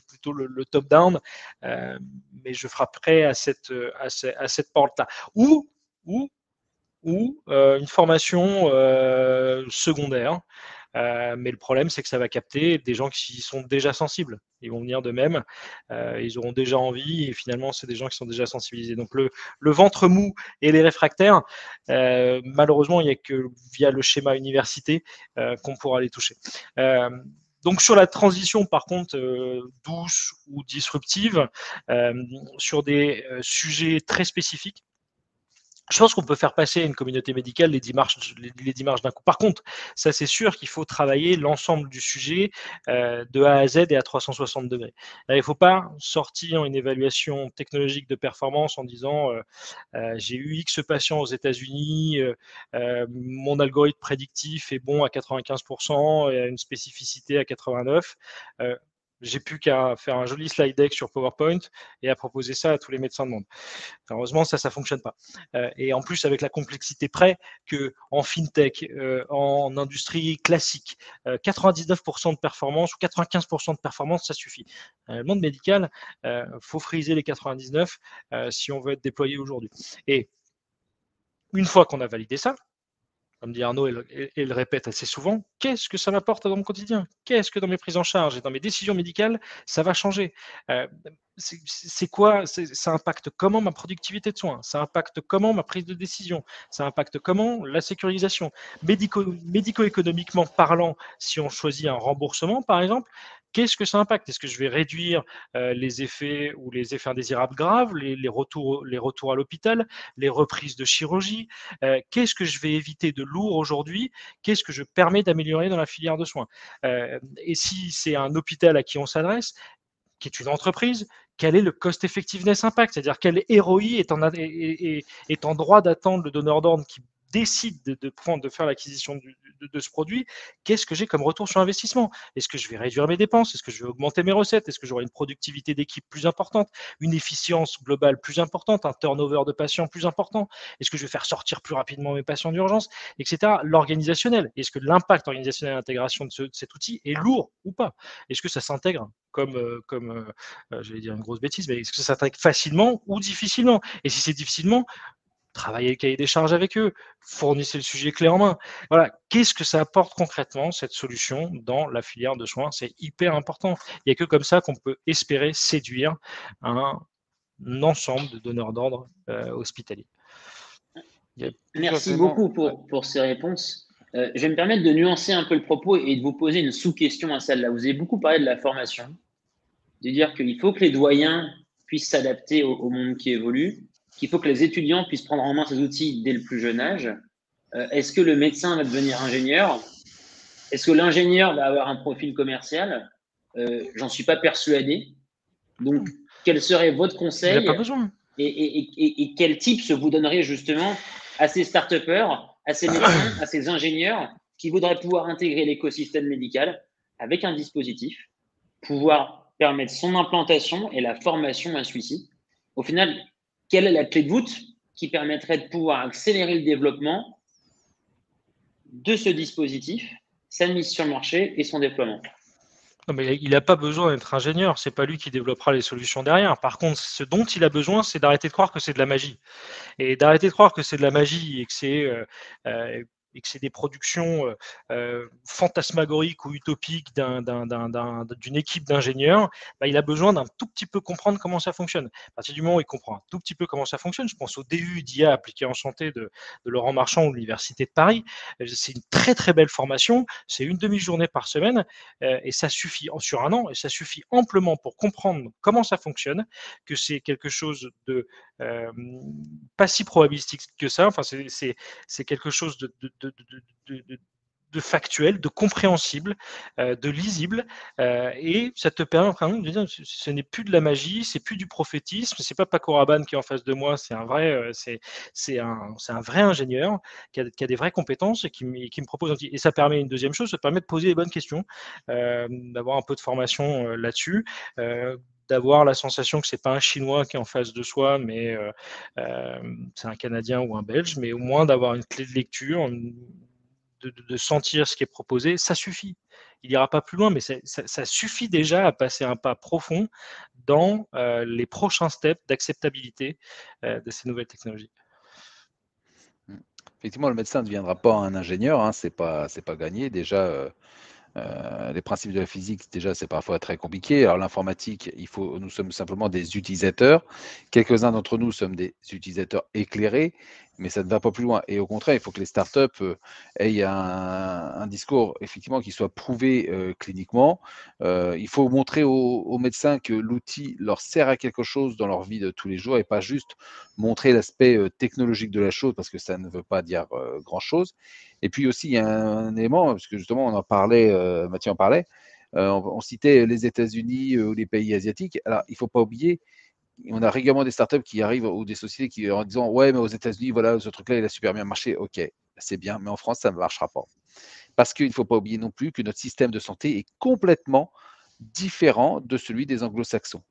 plutôt le top-down. Mais je frapperai à cette porte-là. Ou une formation secondaire. Mais le problème, c'est que ça va capter des gens qui sont déjà sensibles. Ils vont venir d'eux-mêmes, ils auront déjà envie, et finalement, c'est des gens qui sont déjà sensibilisés. Donc, le ventre mou et les réfractaires, malheureusement, il n'y a que via le schéma université qu'on pourra les toucher. Donc, sur la transition, par contre, douce ou disruptive, sur des sujets très spécifiques, je pense qu'on peut faire passer à une communauté médicale les 10 marches d'un coup. Par contre, ça c'est sûr qu'il faut travailler l'ensemble du sujet de A à Z et à 360 degrés. Il ne faut pas sortir une évaluation technologique de performance en disant j'ai eu X patients aux États-Unis, mon algorithme prédictif est bon à 95% et a une spécificité à 89%. J'ai plus qu'à faire un joli slide deck sur PowerPoint et à proposer ça à tous les médecins de monde. Heureusement, ça ne fonctionne pas. Et en plus, avec la complexité près qu'en fintech, en industrie classique, 99% de performance ou 95% de performance, ça suffit. Le monde médical, faut friser les 99 si on veut être déployé aujourd'hui. Et une fois qu'on a validé ça, comme dit Arnaud et le répète assez souvent, qu'est-ce que ça m'apporte dans mon quotidien? Qu'est-ce que dans mes prises en charge et dans mes décisions médicales, ça va changer? C'est quoi? Ça impacte comment ma productivité de soins? Ça impacte comment ma prise de décision? Ça impacte comment la sécurisation? Médico-économiquement parlant, si on choisit un remboursement, par exemple, qu'est-ce que ça impacte? Est-ce que je vais réduire les effets ou les effets indésirables graves, les retours à l'hôpital, les reprises de chirurgie? Qu'est-ce que je vais éviter de lourd aujourd'hui? Qu'est-ce que je permets d'améliorer dans la filière de soins? Et si c'est un hôpital à qui on s'adresse, qui est une entreprise, quel est le cost effectiveness impact? C'est-à-dire quel ROI est en droit d'attendre le donneur d'ordre qui décide de faire l'acquisition de ce produit? Qu'est-ce que j'ai comme retour sur investissement? Est-ce que je vais réduire mes dépenses? Est-ce que je vais augmenter mes recettes? Est-ce que j'aurai une productivité d'équipe plus importante, une efficience globale plus importante, un turnover de patients plus important? Est-ce que je vais faire sortir plus rapidement mes patients d'urgence, etc. L'organisationnel, est-ce que l'impact organisationnel d'intégration de cet outil est lourd ou pas? Est-ce que ça s'intègre j'allais dire une grosse bêtise, mais est-ce que ça s'intègre facilement ou difficilement? Et si c'est difficilement, travaillez le cahier des charges avec eux, fournissez le sujet clé en main. Voilà, qu'est-ce que ça apporte concrètement, cette solution, dans la filière de soins? C'est hyper important. Il n'y a que comme ça qu'on peut espérer séduire un ensemble de donneurs d'ordre hospitaliers.
Merci beaucoup pour ces réponses. Je vais me permettre de nuancer un peu le propos et de vous poser une sous-question à celle-là. Vous avez beaucoup parlé de la formation, de dire qu'il faut que les doyens puissent s'adapter au monde qui évolue, qu'il faut que les étudiants puissent prendre en main ces outils dès le plus jeune âge. Est-ce que le médecin va devenir ingénieur? Est-ce que l'ingénieur va avoir un profil commercial? J'en suis pas persuadé. Donc, quel serait votre conseil?
Il n'a pas besoin.
Et quel tips vous donneriez justement à ces start-upers, à ces médecins, à ces ingénieurs qui voudraient pouvoir intégrer l'écosystème médical avec un dispositif, pouvoir permettre son implantation et la formation à celui-ci? Au final, quelle est la clé de voûte qui permettrait de pouvoir accélérer le développement de ce dispositif, sa mise sur le marché et son déploiement?
Non, mais il n'a pas besoin d'être ingénieur, c'est pas lui qui développera les solutions derrière. Par contre, ce dont il a besoin, c'est d'arrêter de croire que c'est de la magie. Et d'arrêter de croire que c'est de la magie et que c'est des productions fantasmagoriques ou utopiques d'une équipe d'ingénieurs. Il a besoin d'un tout petit peu comprendre comment ça fonctionne. À partir du moment où il comprend un tout petit peu comment ça fonctionne, je pense au DU d'IA appliqué en santé de Laurent Marchand ou de l'Université de Paris. C'est une très très belle formation, c'est une demi-journée par semaine et ça suffit sur un an et ça suffit amplement pour comprendre comment ça fonctionne, que c'est quelque chose de pas si probabilistique que ça. Enfin, c'est quelque chose factuel, de compréhensible, de lisible, et ça te permet vraiment de dire ce n'est plus de la magie, c'est plus du prophétisme, c'est pas Paco Rabanne qui est en face de moi, c'est un vrai, c'est un vrai ingénieur qui a des vraies compétences et qui me propose un outil. Et ça permet une deuxième chose, ça permet de poser les bonnes questions, d'avoir un peu de formation là-dessus. D'avoir la sensation que c'est pas un Chinois qui est en face de soi, mais c'est un Canadien ou un Belge, mais au moins d'avoir une clé de lecture, de sentir ce qui est proposé, ça suffit. Il n'ira pas plus loin, mais ça suffit déjà à passer un pas profond dans les prochains steps d'acceptabilité de ces nouvelles technologies.
Effectivement, le médecin ne deviendra pas un ingénieur, hein, c'est pas gagné. Déjà, les principes de la physique, déjà, c'est parfois très compliqué. Alors l'informatique, nous sommes simplement des utilisateurs. Quelques-uns d'entre nous sommes des utilisateurs éclairés, mais ça ne va pas plus loin. Et au contraire, il faut que les startups aient un discours effectivement qui soit prouvé cliniquement. Il faut montrer aux médecins que l'outil leur sert à quelque chose dans leur vie de tous les jours et pas juste montrer l'aspect technologique de la chose parce que ça ne veut pas dire grand-chose. Et puis aussi, il y a un élément, parce que justement, on en parlait, Mathieu en parlait, on citait les États-Unis ou les pays asiatiques. Alors, il ne faut pas oublier, on a régulièrement des startups qui arrivent ou des sociétés qui en disant ouais, mais aux États-Unis, voilà, ce truc-là, il a super bien marché. Ok, c'est bien, mais en France, ça ne marchera pas. Parce qu'il ne faut pas oublier non plus que notre système de santé est complètement différent de celui des anglo-saxons.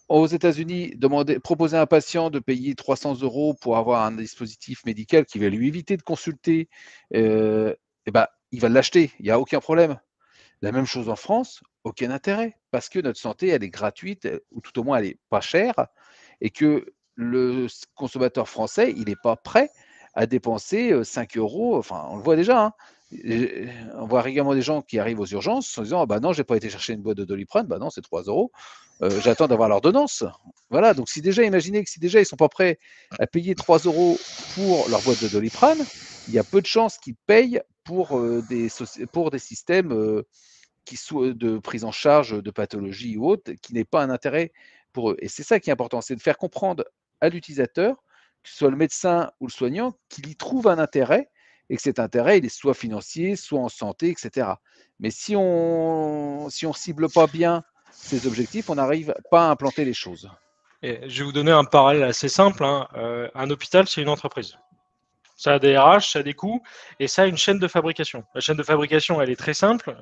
Aux États-Unis, proposer à un patient de payer 300 € pour avoir un dispositif médical qui va lui éviter de consulter, eh ben, il va l'acheter, il n'y a aucun problème. La même chose en France, aucun intérêt, parce que notre santé, elle est gratuite, ou tout au moins, elle n'est pas chère, et que le consommateur français, il n'est pas prêt à dépenser 5 €. Enfin, on le voit déjà, hein. On voit régulièrement des gens qui arrivent aux urgences en disant ah bah non, j'ai pas été chercher une boîte de Doliprane, bah non, c'est 3 €. J'attends d'avoir l'ordonnance. Voilà, donc si déjà, imaginez que si déjà ils sont pas prêts à payer 3 € pour leur boîte de Doliprane, il y a peu de chances qu'ils payent pour des systèmes de prise en charge de pathologies ou autres, qui n'est pas un intérêt pour eux. Et c'est ça qui est important, c'est de faire comprendre à l'utilisateur, que ce soit le médecin ou le soignant, qu'il y trouve un intérêt et que cet intérêt, il est soit financier, soit en santé, etc. Mais si on cible pas bien ces objectifs, on n'arrive pas à implanter les choses.
Et je vais vous donner un parallèle assez simple, hein. Un hôpital, c'est une entreprise. Ça a des RH, ça a des coûts, et ça a une chaîne de fabrication. La chaîne de fabrication, elle est très simple,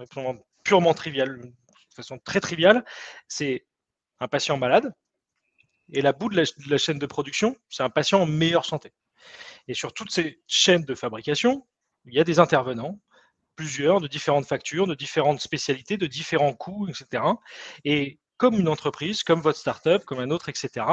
purement triviale, de façon très triviale. C'est un patient malade, et la bout de la chaîne de production, c'est un patient en meilleure santé. Et sur toutes ces chaînes de fabrication, il y a des intervenants, plusieurs, de différentes factures, de différentes spécialités, de différents coûts, etc. Et comme une entreprise, comme votre startup, comme un autre, etc.,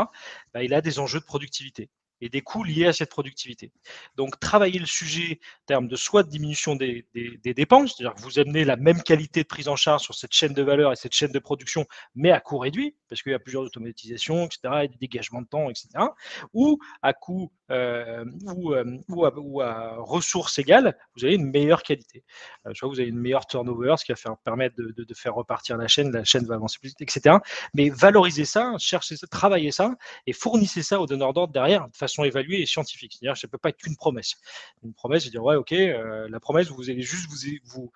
bah, il a des enjeux de productivité et des coûts liés à cette productivité. Donc, travailler le sujet en termes de soit de diminution des dépenses, c'est-à-dire que vous amenez la même qualité de prise en charge sur cette chaîne de valeur et cette chaîne de production, mais à coût réduit, parce qu'il y a plusieurs automatisations, etc., et des dégagements de temps, etc., ou à coût ou à ressources égales, vous avez une meilleure qualité. Soit vous avez une meilleure turnover, ce qui va permettre de faire repartir la chaîne va avancer plus vite, etc. Mais valorisez ça, cherchez ça, travaillez ça et fournissez ça aux donneurs d'ordre derrière de façon évaluée et scientifique. C'est-à-dire que ça ne peut pas être qu'une promesse. Une promesse, c'est dire ouais, ok, la promesse, vous allez juste vous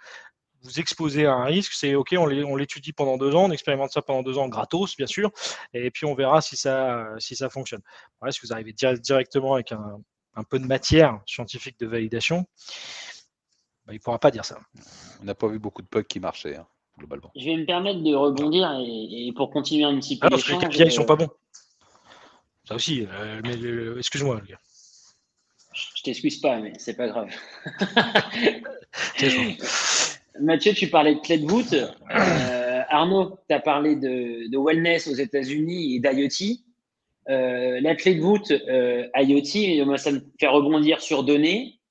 exposer à un risque, c'est ok, on l'étudie pendant 2 ans, on expérimente ça pendant 2 ans gratos, bien sûr, et puis on verra si ça fonctionne. Ouais, si vous arrivez directement avec un peu de matière scientifique de validation, bah, il ne pourra pas dire ça.
On n'a pas vu beaucoup de bugs qui marchaient, hein, globalement.
Je vais me permettre de rebondir et pour continuer un petit peu
parce que les KPI, ils ne sont pas bons. Ça aussi, mais excuse-moi, les gars.
Je t'excuse pas, mais c'est pas grave. Mathieu, tu parlais de clé de voûte. Arnaud, tu as parlé de wellness aux États-Unis et d'IoT. La clé de voûte IoT, moi, ça me fait rebondir sur données.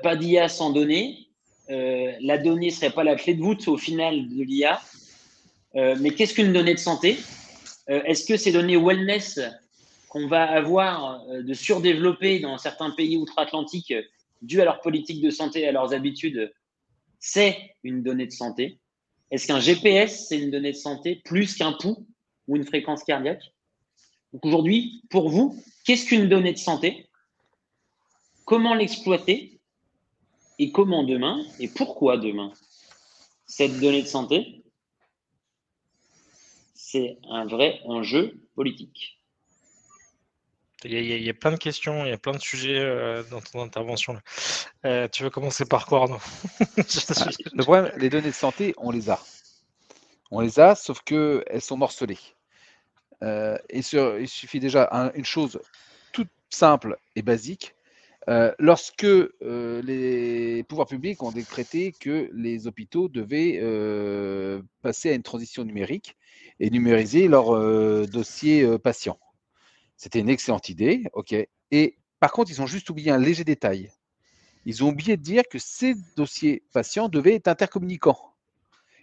Pas d'IA sans données. La donnée ne serait pas la clé de voûte au final de l'IA. Mais qu'est-ce qu'une donnée de santé? Est-ce que ces données wellness qu'on va avoir de surdévelopper dans certains pays outre-Atlantique dû à leur politique de santé et à leurs habitudes, c'est une donnée de santé? Est-ce qu'un GPS, c'est une donnée de santé plus qu'un pouls ou une fréquence cardiaque? Donc aujourd'hui, pour vous, qu'est-ce qu'une donnée de santé? Comment l'exploiter? Et comment demain, et pourquoi demain, cette donnée de santé, c'est un vrai enjeu politique.
Il y a plein de questions, il y a plein de sujets dans ton intervention. Tu veux commencer par quoi, Arnaud?
Le problème, les données de santé, on les a. On les a, sauf qu'elles sont morcelées. Il suffit déjà une chose toute simple et basique. Lorsque les pouvoirs publics ont décrété que les hôpitaux devaient passer à une transition numérique et numériser leurs dossiers patients. C'était une excellente idée, ok. Et par contre, ils ont juste oublié un léger détail. Ils ont oublié de dire que ces dossiers patients devaient être intercommunicants.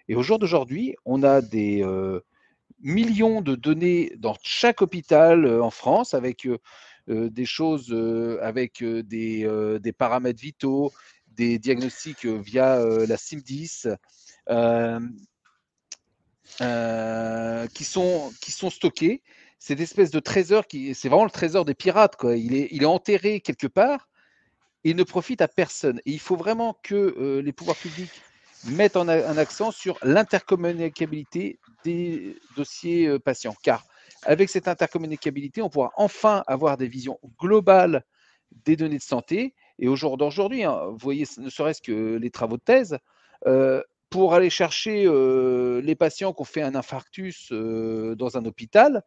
Et au jour d'aujourd'hui, on a des millions de données dans chaque hôpital en France avec des choses, avec des paramètres vitaux, des diagnostics via la SIM10 qui sont stockés. C'est d'espèces de trésors c'est vraiment le trésor des pirates, quoi. Il est enterré quelque part et il ne profite à personne. Et il faut vraiment que les pouvoirs publics mettent un accent sur l'intercommunicabilité des dossiers patients. Car avec cette intercommunicabilité, on pourra enfin avoir des visions globales des données de santé. Et au jour d'aujourd'hui, hein, vous voyez, ne serait-ce que les travaux de thèse, pour aller chercher les patients qui ont fait un infarctus dans un hôpital,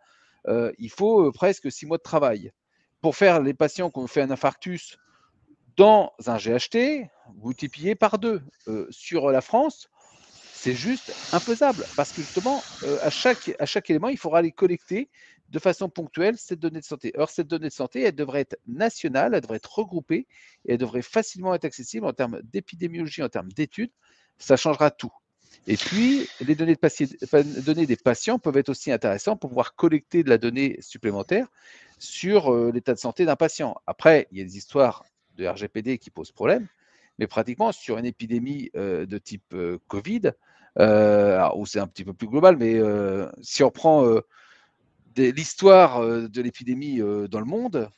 il faut presque 6 mois de travail. Pour faire les patients qui ont fait un infarctus dans un GHT, multiplié par 2 sur la France, c'est juste infaisable parce que justement, à chaque élément, il faudra aller collecter de façon ponctuelle cette donnée de santé. Or, cette donnée de santé, elle devrait être nationale, elle devrait être regroupée et elle devrait facilement être accessible en termes d'épidémiologie, en termes d'études. Ça changera tout. Et puis, les données des patients peuvent être aussi intéressantes pour pouvoir collecter de la donnée supplémentaire sur l'état de santé d'un patient. Après, il y a des histoires de RGPD qui posent problème, mais pratiquement sur une épidémie de type Covid, où c'est un petit peu plus global, mais si on prend l'histoire de l'épidémie dans le monde,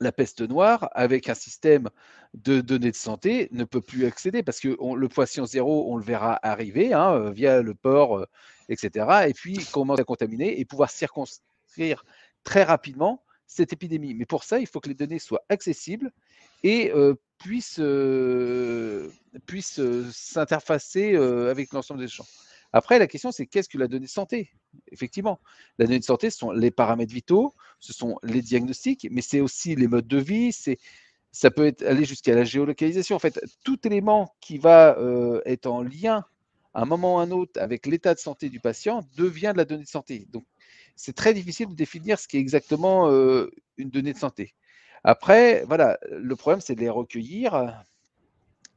la peste noire, avec un système de données de santé, ne peut plus accéder parce que le patient zéro, on le verra arriver hein, via le port, etc. Et puis commence à contaminer et pouvoir circonscrire très rapidement cette épidémie. Mais pour ça, il faut que les données soient accessibles et puissent s'interfacer avec l'ensemble des champs. Après, la question, c'est qu'est-ce que la donnée de santé? Effectivement, la donnée de santé, ce sont les paramètres vitaux, ce sont les diagnostics, mais c'est aussi les modes de vie, ça peut aller jusqu'à la géolocalisation. En fait, tout élément qui va être en lien à un moment ou à un autre avec l'état de santé du patient devient de la donnée de santé. Donc, c'est très difficile de définir ce qui est exactement une donnée de santé. Après, voilà, le problème, c'est de les recueillir.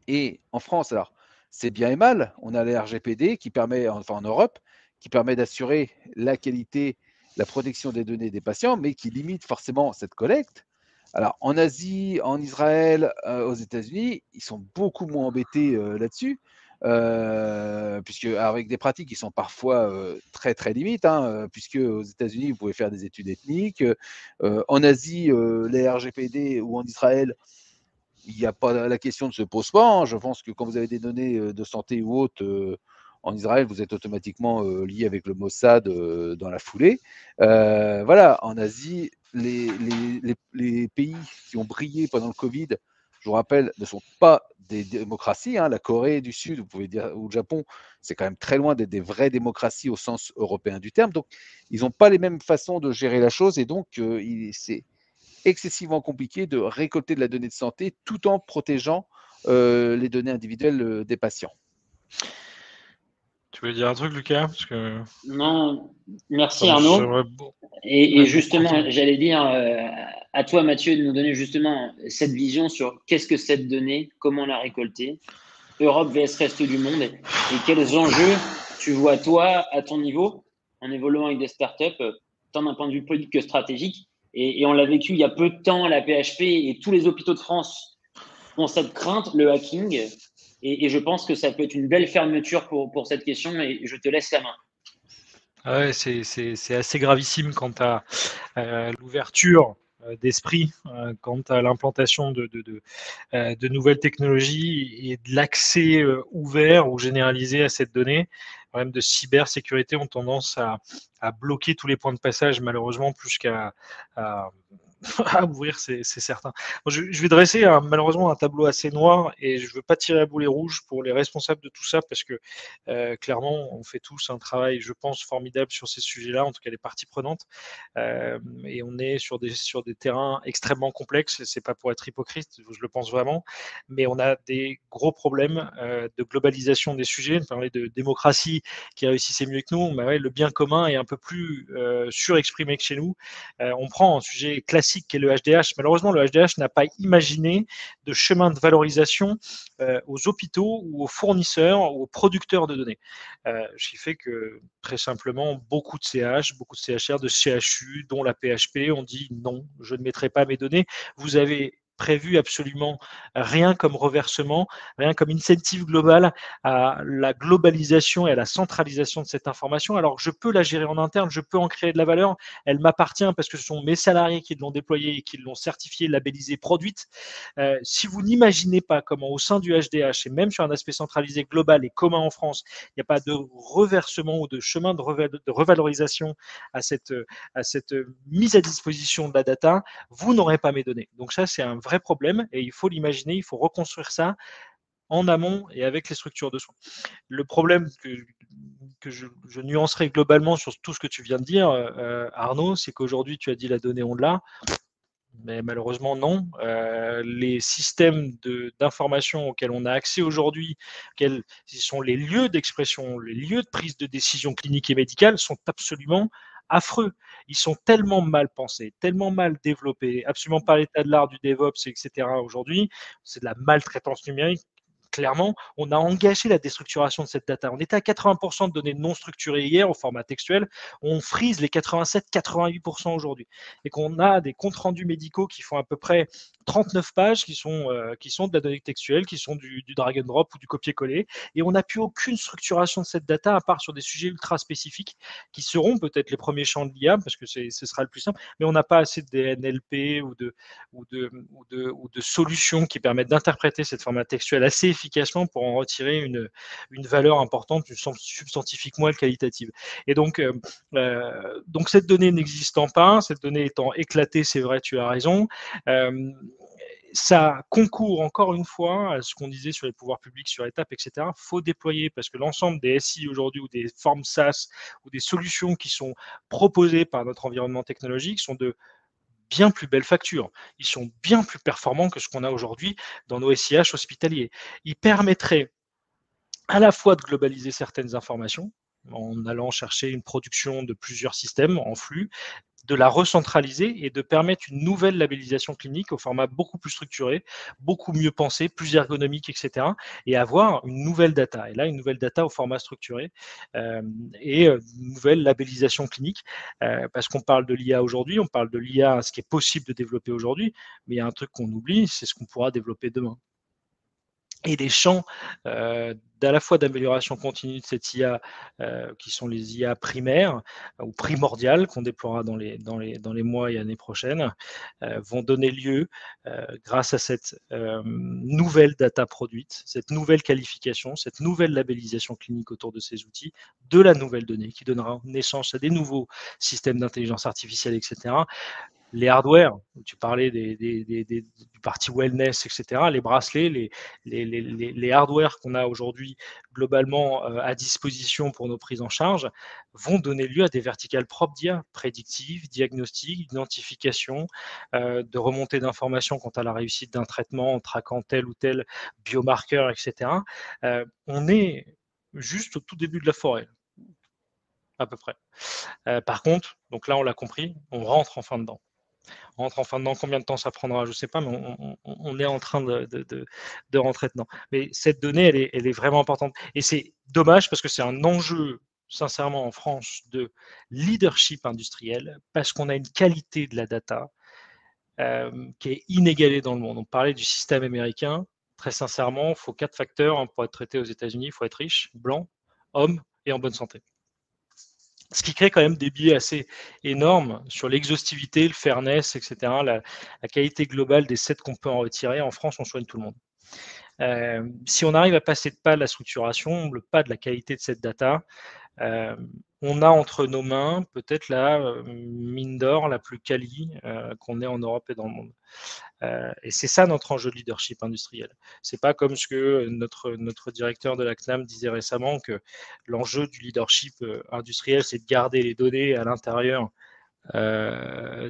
Et en France, alors, c'est bien et mal. On a la RGPD qui permet, enfin en Europe, qui permet d'assurer la qualité, la protection des données des patients, mais qui limite forcément cette collecte. Alors, en Asie, en Israël, aux États-Unis, ils sont beaucoup moins embêtés là-dessus, puisque avec des pratiques qui sont parfois très très limites, hein, puisque aux États-Unis, vous pouvez faire des études ethniques. En Asie, les RGPD ou en Israël, il n'y a pas la question ne se pose pas. Hein. Je pense que quand vous avez des données de santé ou autres en Israël, vous êtes automatiquement lié avec le Mossad dans la foulée. Voilà, en Asie, les pays qui ont brillé pendant le Covid, je vous rappelle, ne sont pas des démocraties. Hein. La Corée du Sud, vous pouvez dire, ou le Japon, c'est quand même très loin d'être des vraies démocraties au sens européen du terme. Donc, ils n'ont pas les mêmes façons de gérer la chose et donc, c'est excessivement compliqué de récolter de la donnée de santé tout en protégeant les données individuelles des patients.
Tu voulais dire un truc, Lucas? Parce que...
Non, merci Arnaud. Et justement, j'allais dire à toi, Mathieu, de nous donner justement cette vision sur qu'est-ce que cette donnée, comment la récolter, Europe vs reste du monde, et quels enjeux tu vois, toi, à ton niveau, en évoluant avec des startups, tant d'un point de vue politique que stratégique. Et on l'a vécu il y a peu de temps, la PHP et tous les hôpitaux de France ont cette crainte, le hacking. Et je pense que ça peut être une belle fermeture pour cette question, et je te laisse la main.
Ouais, c'est assez gravissime quant à l'ouverture d'esprit quant à l'implantation de nouvelles technologies et de l'accès ouvert ou généralisé à cette donnée. Les problèmes de cybersécurité ont tendance à bloquer tous les points de passage, malheureusement, plus qu'à à ouvrir, c'est certain. Je vais dresser malheureusement un tableau assez noir et je ne veux pas tirer à boulet rouge pour les responsables de tout ça parce que clairement, on fait tous un travail, je pense, formidable sur ces sujets-là, en tout cas les parties prenantes. Et on est sur des terrains extrêmement complexes. C'est pas pour être hypocrite, je le pense vraiment, mais on a des gros problèmes de globalisation des sujets. On parlait de démocratie qui réussissait mieux que nous, mais ouais, le bien commun est un peu plus surexprimé que chez nous. On prend un sujet classique qui est le HDH. Malheureusement, le HDH n'a pas imaginé de chemin de valorisation aux hôpitaux ou aux fournisseurs ou aux producteurs de données. Ce qui fait que, très simplement, beaucoup de CH, beaucoup de CHR, de CHU, dont la PHP, ont dit non, je ne mettrai pas mes données. Vous avez prévu absolument rien comme reversement, rien comme incentive global à la globalisation et à la centralisation de cette information. Alors, je peux la gérer en interne, je peux en créer de la valeur, elle m'appartient parce que ce sont mes salariés qui l'ont déployée et qui l'ont certifiée, labellisée, produite. Si vous n'imaginez pas comment au sein du HDH, et même sur un aspect centralisé global et commun en France, il n'y a pas de reversement ou de chemin de revalorisation à cette mise à disposition de la data, vous n'aurez pas mes données. Donc ça, c'est un vrai problème et il faut l'imaginer, il faut reconstruire ça en amont et avec les structures de soins. Le problème que je nuancerai globalement sur tout ce que tu viens de dire, Arnaud, c'est qu'aujourd'hui, tu as dit la donnée, on l'a. Mais malheureusement, non. Les systèmes d'information auxquels on a accès aujourd'hui, quels sont les lieux d'expression, les lieux de prise de décision clinique et médicale, sont absolument affreux. Ils sont tellement mal pensés, tellement mal développés, absolument pas l'état de l'art du DevOps, etc. Aujourd'hui, c'est de la maltraitance numérique. Clairement, on a engagé la déstructuration de cette data. On était à 80% de données non structurées hier au format textuel. On frise les 87-88% aujourd'hui. Et qu'on a des comptes rendus médicaux qui font à peu près 39 pages, qui sont de la donnée textuelle, qui sont du drag and drop ou du copier-coller. Et on n'a plus aucune structuration de cette data, à part sur des sujets ultra spécifiques, qui seront peut-être les premiers champs de l'IA, parce que ce sera le plus simple. Mais on n'a pas assez de NLP ou de solutions qui permettent d'interpréter cette format textuel assez efficacement pour en retirer une valeur importante, une substantifique moelle qualitative. Et donc cette donnée n'existant pas, cette donnée étant éclatée, c'est vrai, tu as raison, ça concourt encore une fois à ce qu'on disait sur les pouvoirs publics, sur étapes, etc. Il faut déployer parce que l'ensemble des SI aujourd'hui ou des formes SaaS ou des solutions qui sont proposées par notre environnement technologique sont de bien plus belles factures. Ils sont bien plus performants que ce qu'on a aujourd'hui dans nos SIH hospitaliers. Ils permettraient à la fois de globaliser certaines informations en allant chercher une production de plusieurs systèmes en flux, de la recentraliser et de permettre une nouvelle labellisation clinique au format beaucoup plus structuré, beaucoup mieux pensé, plus ergonomique, etc. et avoir une nouvelle data. Et là, une nouvelle data au format structuré et une nouvelle labellisation clinique parce qu'on parle de l'IA aujourd'hui, on parle de l'IA, ce qui est possible de développer aujourd'hui, mais il y a un truc qu'on oublie, c'est ce qu'on pourra développer demain. Et des champs d'à la fois d'amélioration continue de cette IA, qui sont les IA primaires ou primordiales qu'on déploiera dans les mois et années prochaines, vont donner lieu, grâce à cette nouvelle data produite, cette nouvelle qualification, cette nouvelle labellisation clinique autour de ces outils, de la nouvelle donnée qui donnera naissance à des nouveaux systèmes d'intelligence artificielle, etc. Les hardware, tu parlais du parti wellness, etc., les bracelets, les hardware qu'on a aujourd'hui globalement à disposition pour nos prises en charge vont donner lieu à des verticales propres d'IA, prédictives, diagnostiques, identification, de remontée d'informations quant à la réussite d'un traitement en traquant tel ou tel biomarqueur, etc. On est juste au tout début de la forêt, à peu près. Par contre, donc là on l'a compris, on rentre en fin dedans. On rentre enfin dedans. Combien de temps ça prendra, je ne sais pas, mais on est en train de rentrer dedans. Mais cette donnée, elle est vraiment importante. Et c'est dommage parce que c'est un enjeu, sincèrement, en France, de leadership industriel, parce qu'on a une qualité de la data qui est inégalée dans le monde. On parlait du système américain. Très sincèrement, il faut 4 facteurs pour être traité aux États-Unis. Il faut être riche, blanc, homme et en bonne santé. Ce qui crée quand même des biais assez énormes sur l'exhaustivité, le fairness, etc., la qualité globale des sets qu'on peut en retirer. En France, on soigne tout le monde. Si on arrive à passer de pas de la structuration, le pas de la qualité de cette data, on a entre nos mains peut-être la mine d'or la plus quali qu'on ait en Europe et dans le monde. Et c'est ça notre enjeu de leadership industriel. C'est pas comme ce que notre directeur de la CNAM disait récemment, que l'enjeu du leadership industriel, c'est de garder les données à l'intérieur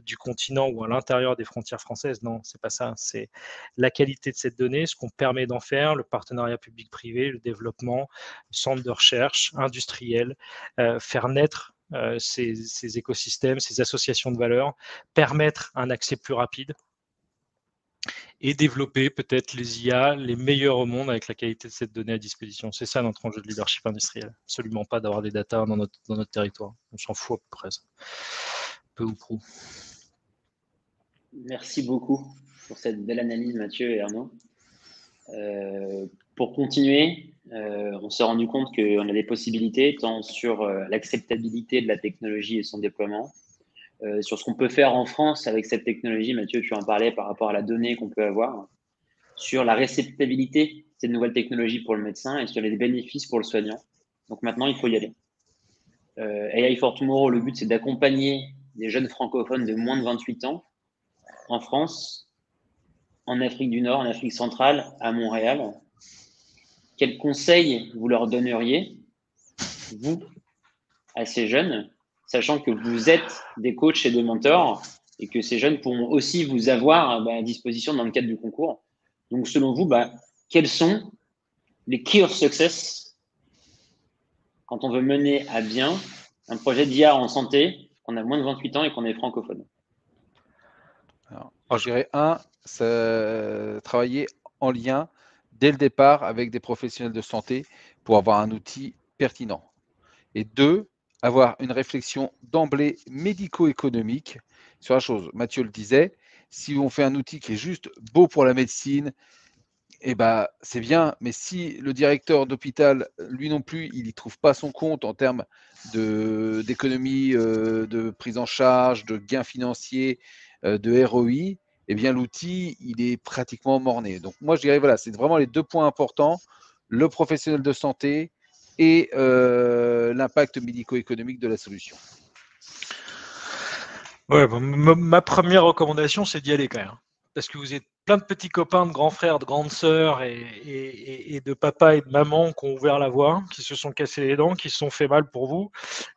du continent ou à l'intérieur des frontières françaises. Non, c'est pas ça. C'est la qualité de cette donnée, ce qu'on permet d'en faire, le partenariat public-privé, le développement, le centre de recherche industriel, faire naître ces écosystèmes, ces associations de valeurs, permettre un accès plus rapide et développer peut-être les IA les meilleurs au monde avec la qualité de cette donnée à disposition. C'est ça notre enjeu de leadership industriel. Absolument pas d'avoir des data dans notre territoire. On s'en fout à peu près. Peu ou prou.
Merci beaucoup pour cette belle analyse, Mathieu et Arnaud. Pour continuer, on s'est rendu compte qu'on a des possibilités tant sur l'acceptabilité de la technologie et son déploiement, sur ce qu'on peut faire en France avec cette technologie. Mathieu, tu en parlais par rapport à la donnée qu'on peut avoir, sur la réceptabilité de cette nouvelle technologie pour le médecin et sur les bénéfices pour le soignant. Donc maintenant, il faut y aller. AI for Tomorrow, le but, c'est d'accompagner des jeunes francophones de moins de 28 ans en France, en Afrique du Nord, en Afrique centrale, à Montréal. Quels conseils vous leur donneriez, vous, à ces jeunes, sachant que vous êtes des coachs et des mentors et que ces jeunes pourront aussi vous avoir à disposition dans le cadre du concours. Donc, selon vous, quels sont les key of success quand on veut mener à bien un projet d'IA en santé, qu'on a moins de 28 ans et qu'on est francophone?
Alors, je dirais travailler en lien dès le départ avec des professionnels de santé pour avoir un outil pertinent. Et 2, avoir une réflexion d'emblée médico-économique sur la chose. Mathieu le disait, si on fait un outil qui est juste beau pour la médecine, c'est bien, mais si le directeur d'hôpital, lui non plus, il n'y trouve pas son compte en termes d'économie, de prise en charge, de gains financiers, de ROI, l'outil, il est pratiquement mort-né. Donc moi, je dirais, voilà, c'est vraiment les 2 points importants, le professionnel de santé et l'impact médico-économique de la solution.
Ouais, ma première recommandation, c'est d'y aller quand même. Parce que vous êtes plein de petits copains, de grands frères, de grandes sœurs et de papa et de maman qui ont ouvert la voie, qui se sont cassés les dents, qui se sont fait mal pour vous.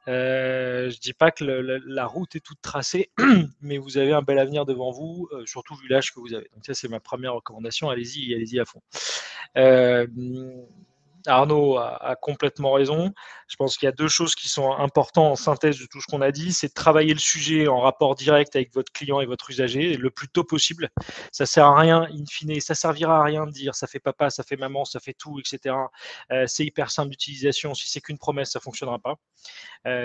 Je dis pas que la route est toute tracée, mais vous avez un bel avenir devant vous, surtout vu l'âge que vous avez. Donc ça, c'est ma première recommandation. Allez-y à fond. Arnaud a complètement raison. Je pense qu'il y a 2 choses qui sont importantes en synthèse de tout ce qu'on a dit. C'est de travailler le sujet en rapport direct avec votre client et votre usager le plus tôt possible. Ça sert à rien, in fine, ça servira à rien de dire ça fait papa, ça fait maman, ça fait tout, etc. C'est hyper simple d'utilisation. Si c'est qu'une promesse, ça fonctionnera pas.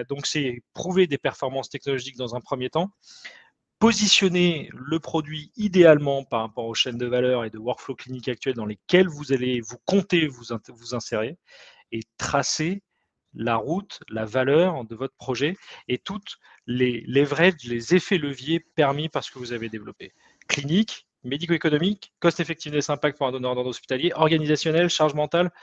Donc c'est prouver des performances technologiques dans un premier temps. Positionner le produit idéalement par rapport aux chaînes de valeur et de workflow clinique actuels dans lesquels vous comptez vous insérer et tracer la route, la valeur de votre projet et toutes les leverages, les effets leviers permis par ce que vous avez développé. Clinique, médico-économique, cost effectiveness impact pour un donneur d'ordre hospitalier, organisationnel, charge mentale.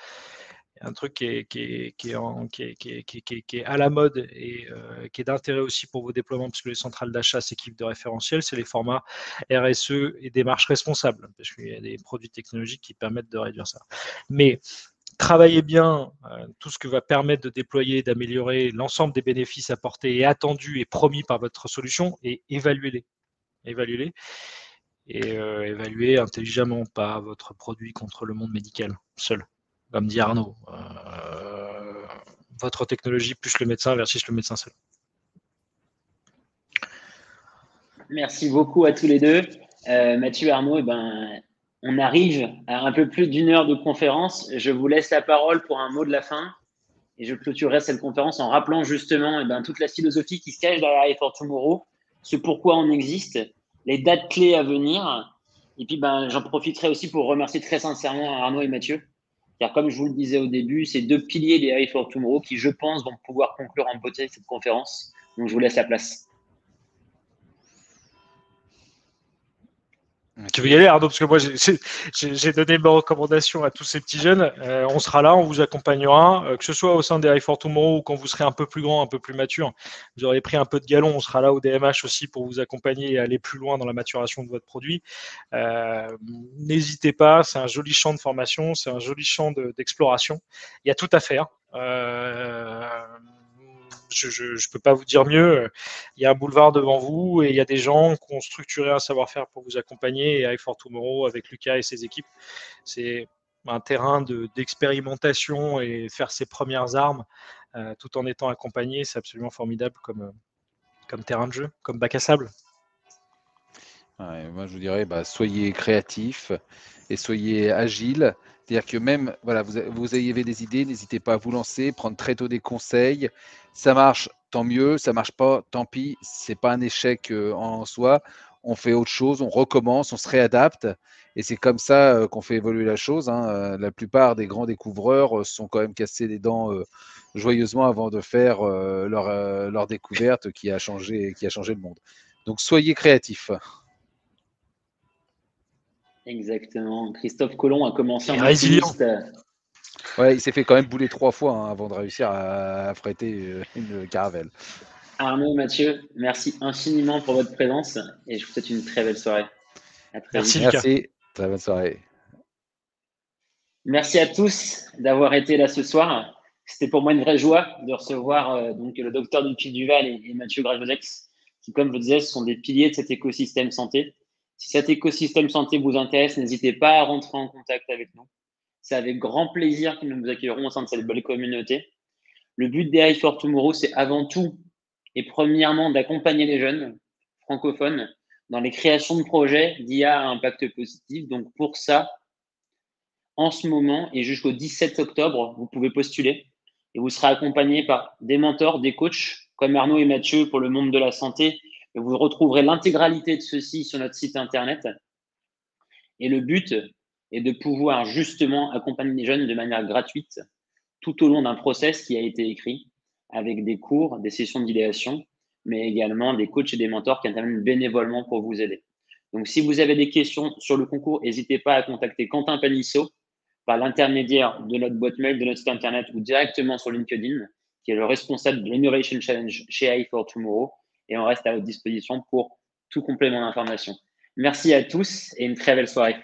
Un truc qui est à la mode et qui est d'intérêt aussi pour vos déploiements, parce que les centrales d'achat s'équipent de référentiels, c'est les formats RSE et démarches responsables, parce qu'il y a des produits technologiques qui permettent de réduire ça. Mais travaillez bien tout ce que va permettre de déployer, d'améliorer l'ensemble des bénéfices apportés et attendus et promis par votre solution, et évaluez-les. Évaluez-les. Et évaluez intelligemment, pas votre produit contre le monde médical seul. Comme dit Arnaud, votre technologie plus le médecin versus le médecin seul.
Merci beaucoup à tous les deux. Mathieu et Arnaud, on arrive à un peu plus d'1 heure de conférence. Je vous laisse la parole pour un mot de la fin et je clôturerai cette conférence en rappelant justement toute la philosophie qui se cache derrière AI for Tomorrow, ce pourquoi on existe, les dates clés à venir. Et puis, j'en profiterai aussi pour remercier très sincèrement Arnaud et Mathieu car comme je vous le disais au début, c'est 2 piliers des AI for Tomorrow qui, je pense, vont pouvoir conclure en beauté cette conférence. Donc, je vous laisse la place.
Tu veux y aller, Arnaud? Parce que moi, j'ai donné mes recommandations à tous ces petits jeunes. On sera là, on vous accompagnera, que ce soit au sein des AI for Tomorrow ou quand vous serez un peu plus grand, un peu plus mature. Vous aurez pris un peu de galon, on sera là au DMH aussi pour vous accompagner et aller plus loin dans la maturation de votre produit. N'hésitez pas, c'est un joli champ de formation, c'est un joli champ d'exploration. Il y a tout à faire. Je ne peux pas vous dire mieux. Il y a un boulevard devant vous et il y a des gens qui ont structuré un savoir-faire pour vous accompagner. Et AI for Tomorrow, avec Lucas et ses équipes, c'est un terrain d'expérimentation et faire ses premières armes tout en étant accompagné. C'est absolument formidable comme terrain de jeu, comme bac à sable.
Ouais, moi, je vous dirais, soyez créatifs et soyez agiles. C'est-à-dire que même, voilà, vous avez des idées, n'hésitez pas à vous lancer, prendre très tôt des conseils. Ça marche, tant mieux. Ça marche pas, tant pis. C'est pas un échec en soi. On fait autre chose, on recommence, on se réadapte. Et c'est comme ça qu'on fait évoluer la chose, hein. La plupart des grands découvreurs se sont quand même cassés les dents joyeusement avant de faire leur découverte qui a changé le monde. Donc, soyez créatifs.
Exactement. Christophe Colomb a commencé en
résilient.
optimiste.
Ouais, il s'est fait quand même bouler 3 fois avant de réussir à affréter une caravelle.
Arnaud, Mathieu, merci infiniment pour votre présence et je vous souhaite une très belle soirée. À très
Merci,
vite.
Lucas.
Merci, très bonne soirée.
Merci à tous d'avoir été là ce soir. C'était pour moi une vraie joie de recevoir donc le docteur Dupuis Duval et Mathieu Grajosex, qui, comme je le disais, sont des piliers de cet écosystème santé. Si cet écosystème santé vous intéresse, n'hésitez pas à rentrer en contact avec nous. C'est avec grand plaisir que nous vous accueillerons au sein de cette belle communauté. Le but des AI for Tomorrow, c'est avant tout et premièrement d'accompagner les jeunes francophones dans les créations de projets d'IA à impact positif. Donc pour ça, en ce moment et jusqu'au 17 octobre, vous pouvez postuler et vous serez accompagné par des mentors, des coachs comme Arnaud et Mathieu pour le monde de la santé. Et vous retrouverez l'intégralité de ceci sur notre site internet. Et le but est de pouvoir justement accompagner les jeunes de manière gratuite tout au long d'un process qui a été écrit avec des cours, des sessions d'idéation, mais également des coachs et des mentors qui interviennent bénévolement pour vous aider. Donc, si vous avez des questions sur le concours, n'hésitez pas à contacter Quentin Panisso par l'intermédiaire de notre boîte mail, de notre site internet ou directement sur LinkedIn, qui est le responsable de l'Innovation Challenge chez AI for Tomorrow. Et on reste à votre disposition pour tout complément d'information. Merci à tous et une très belle soirée.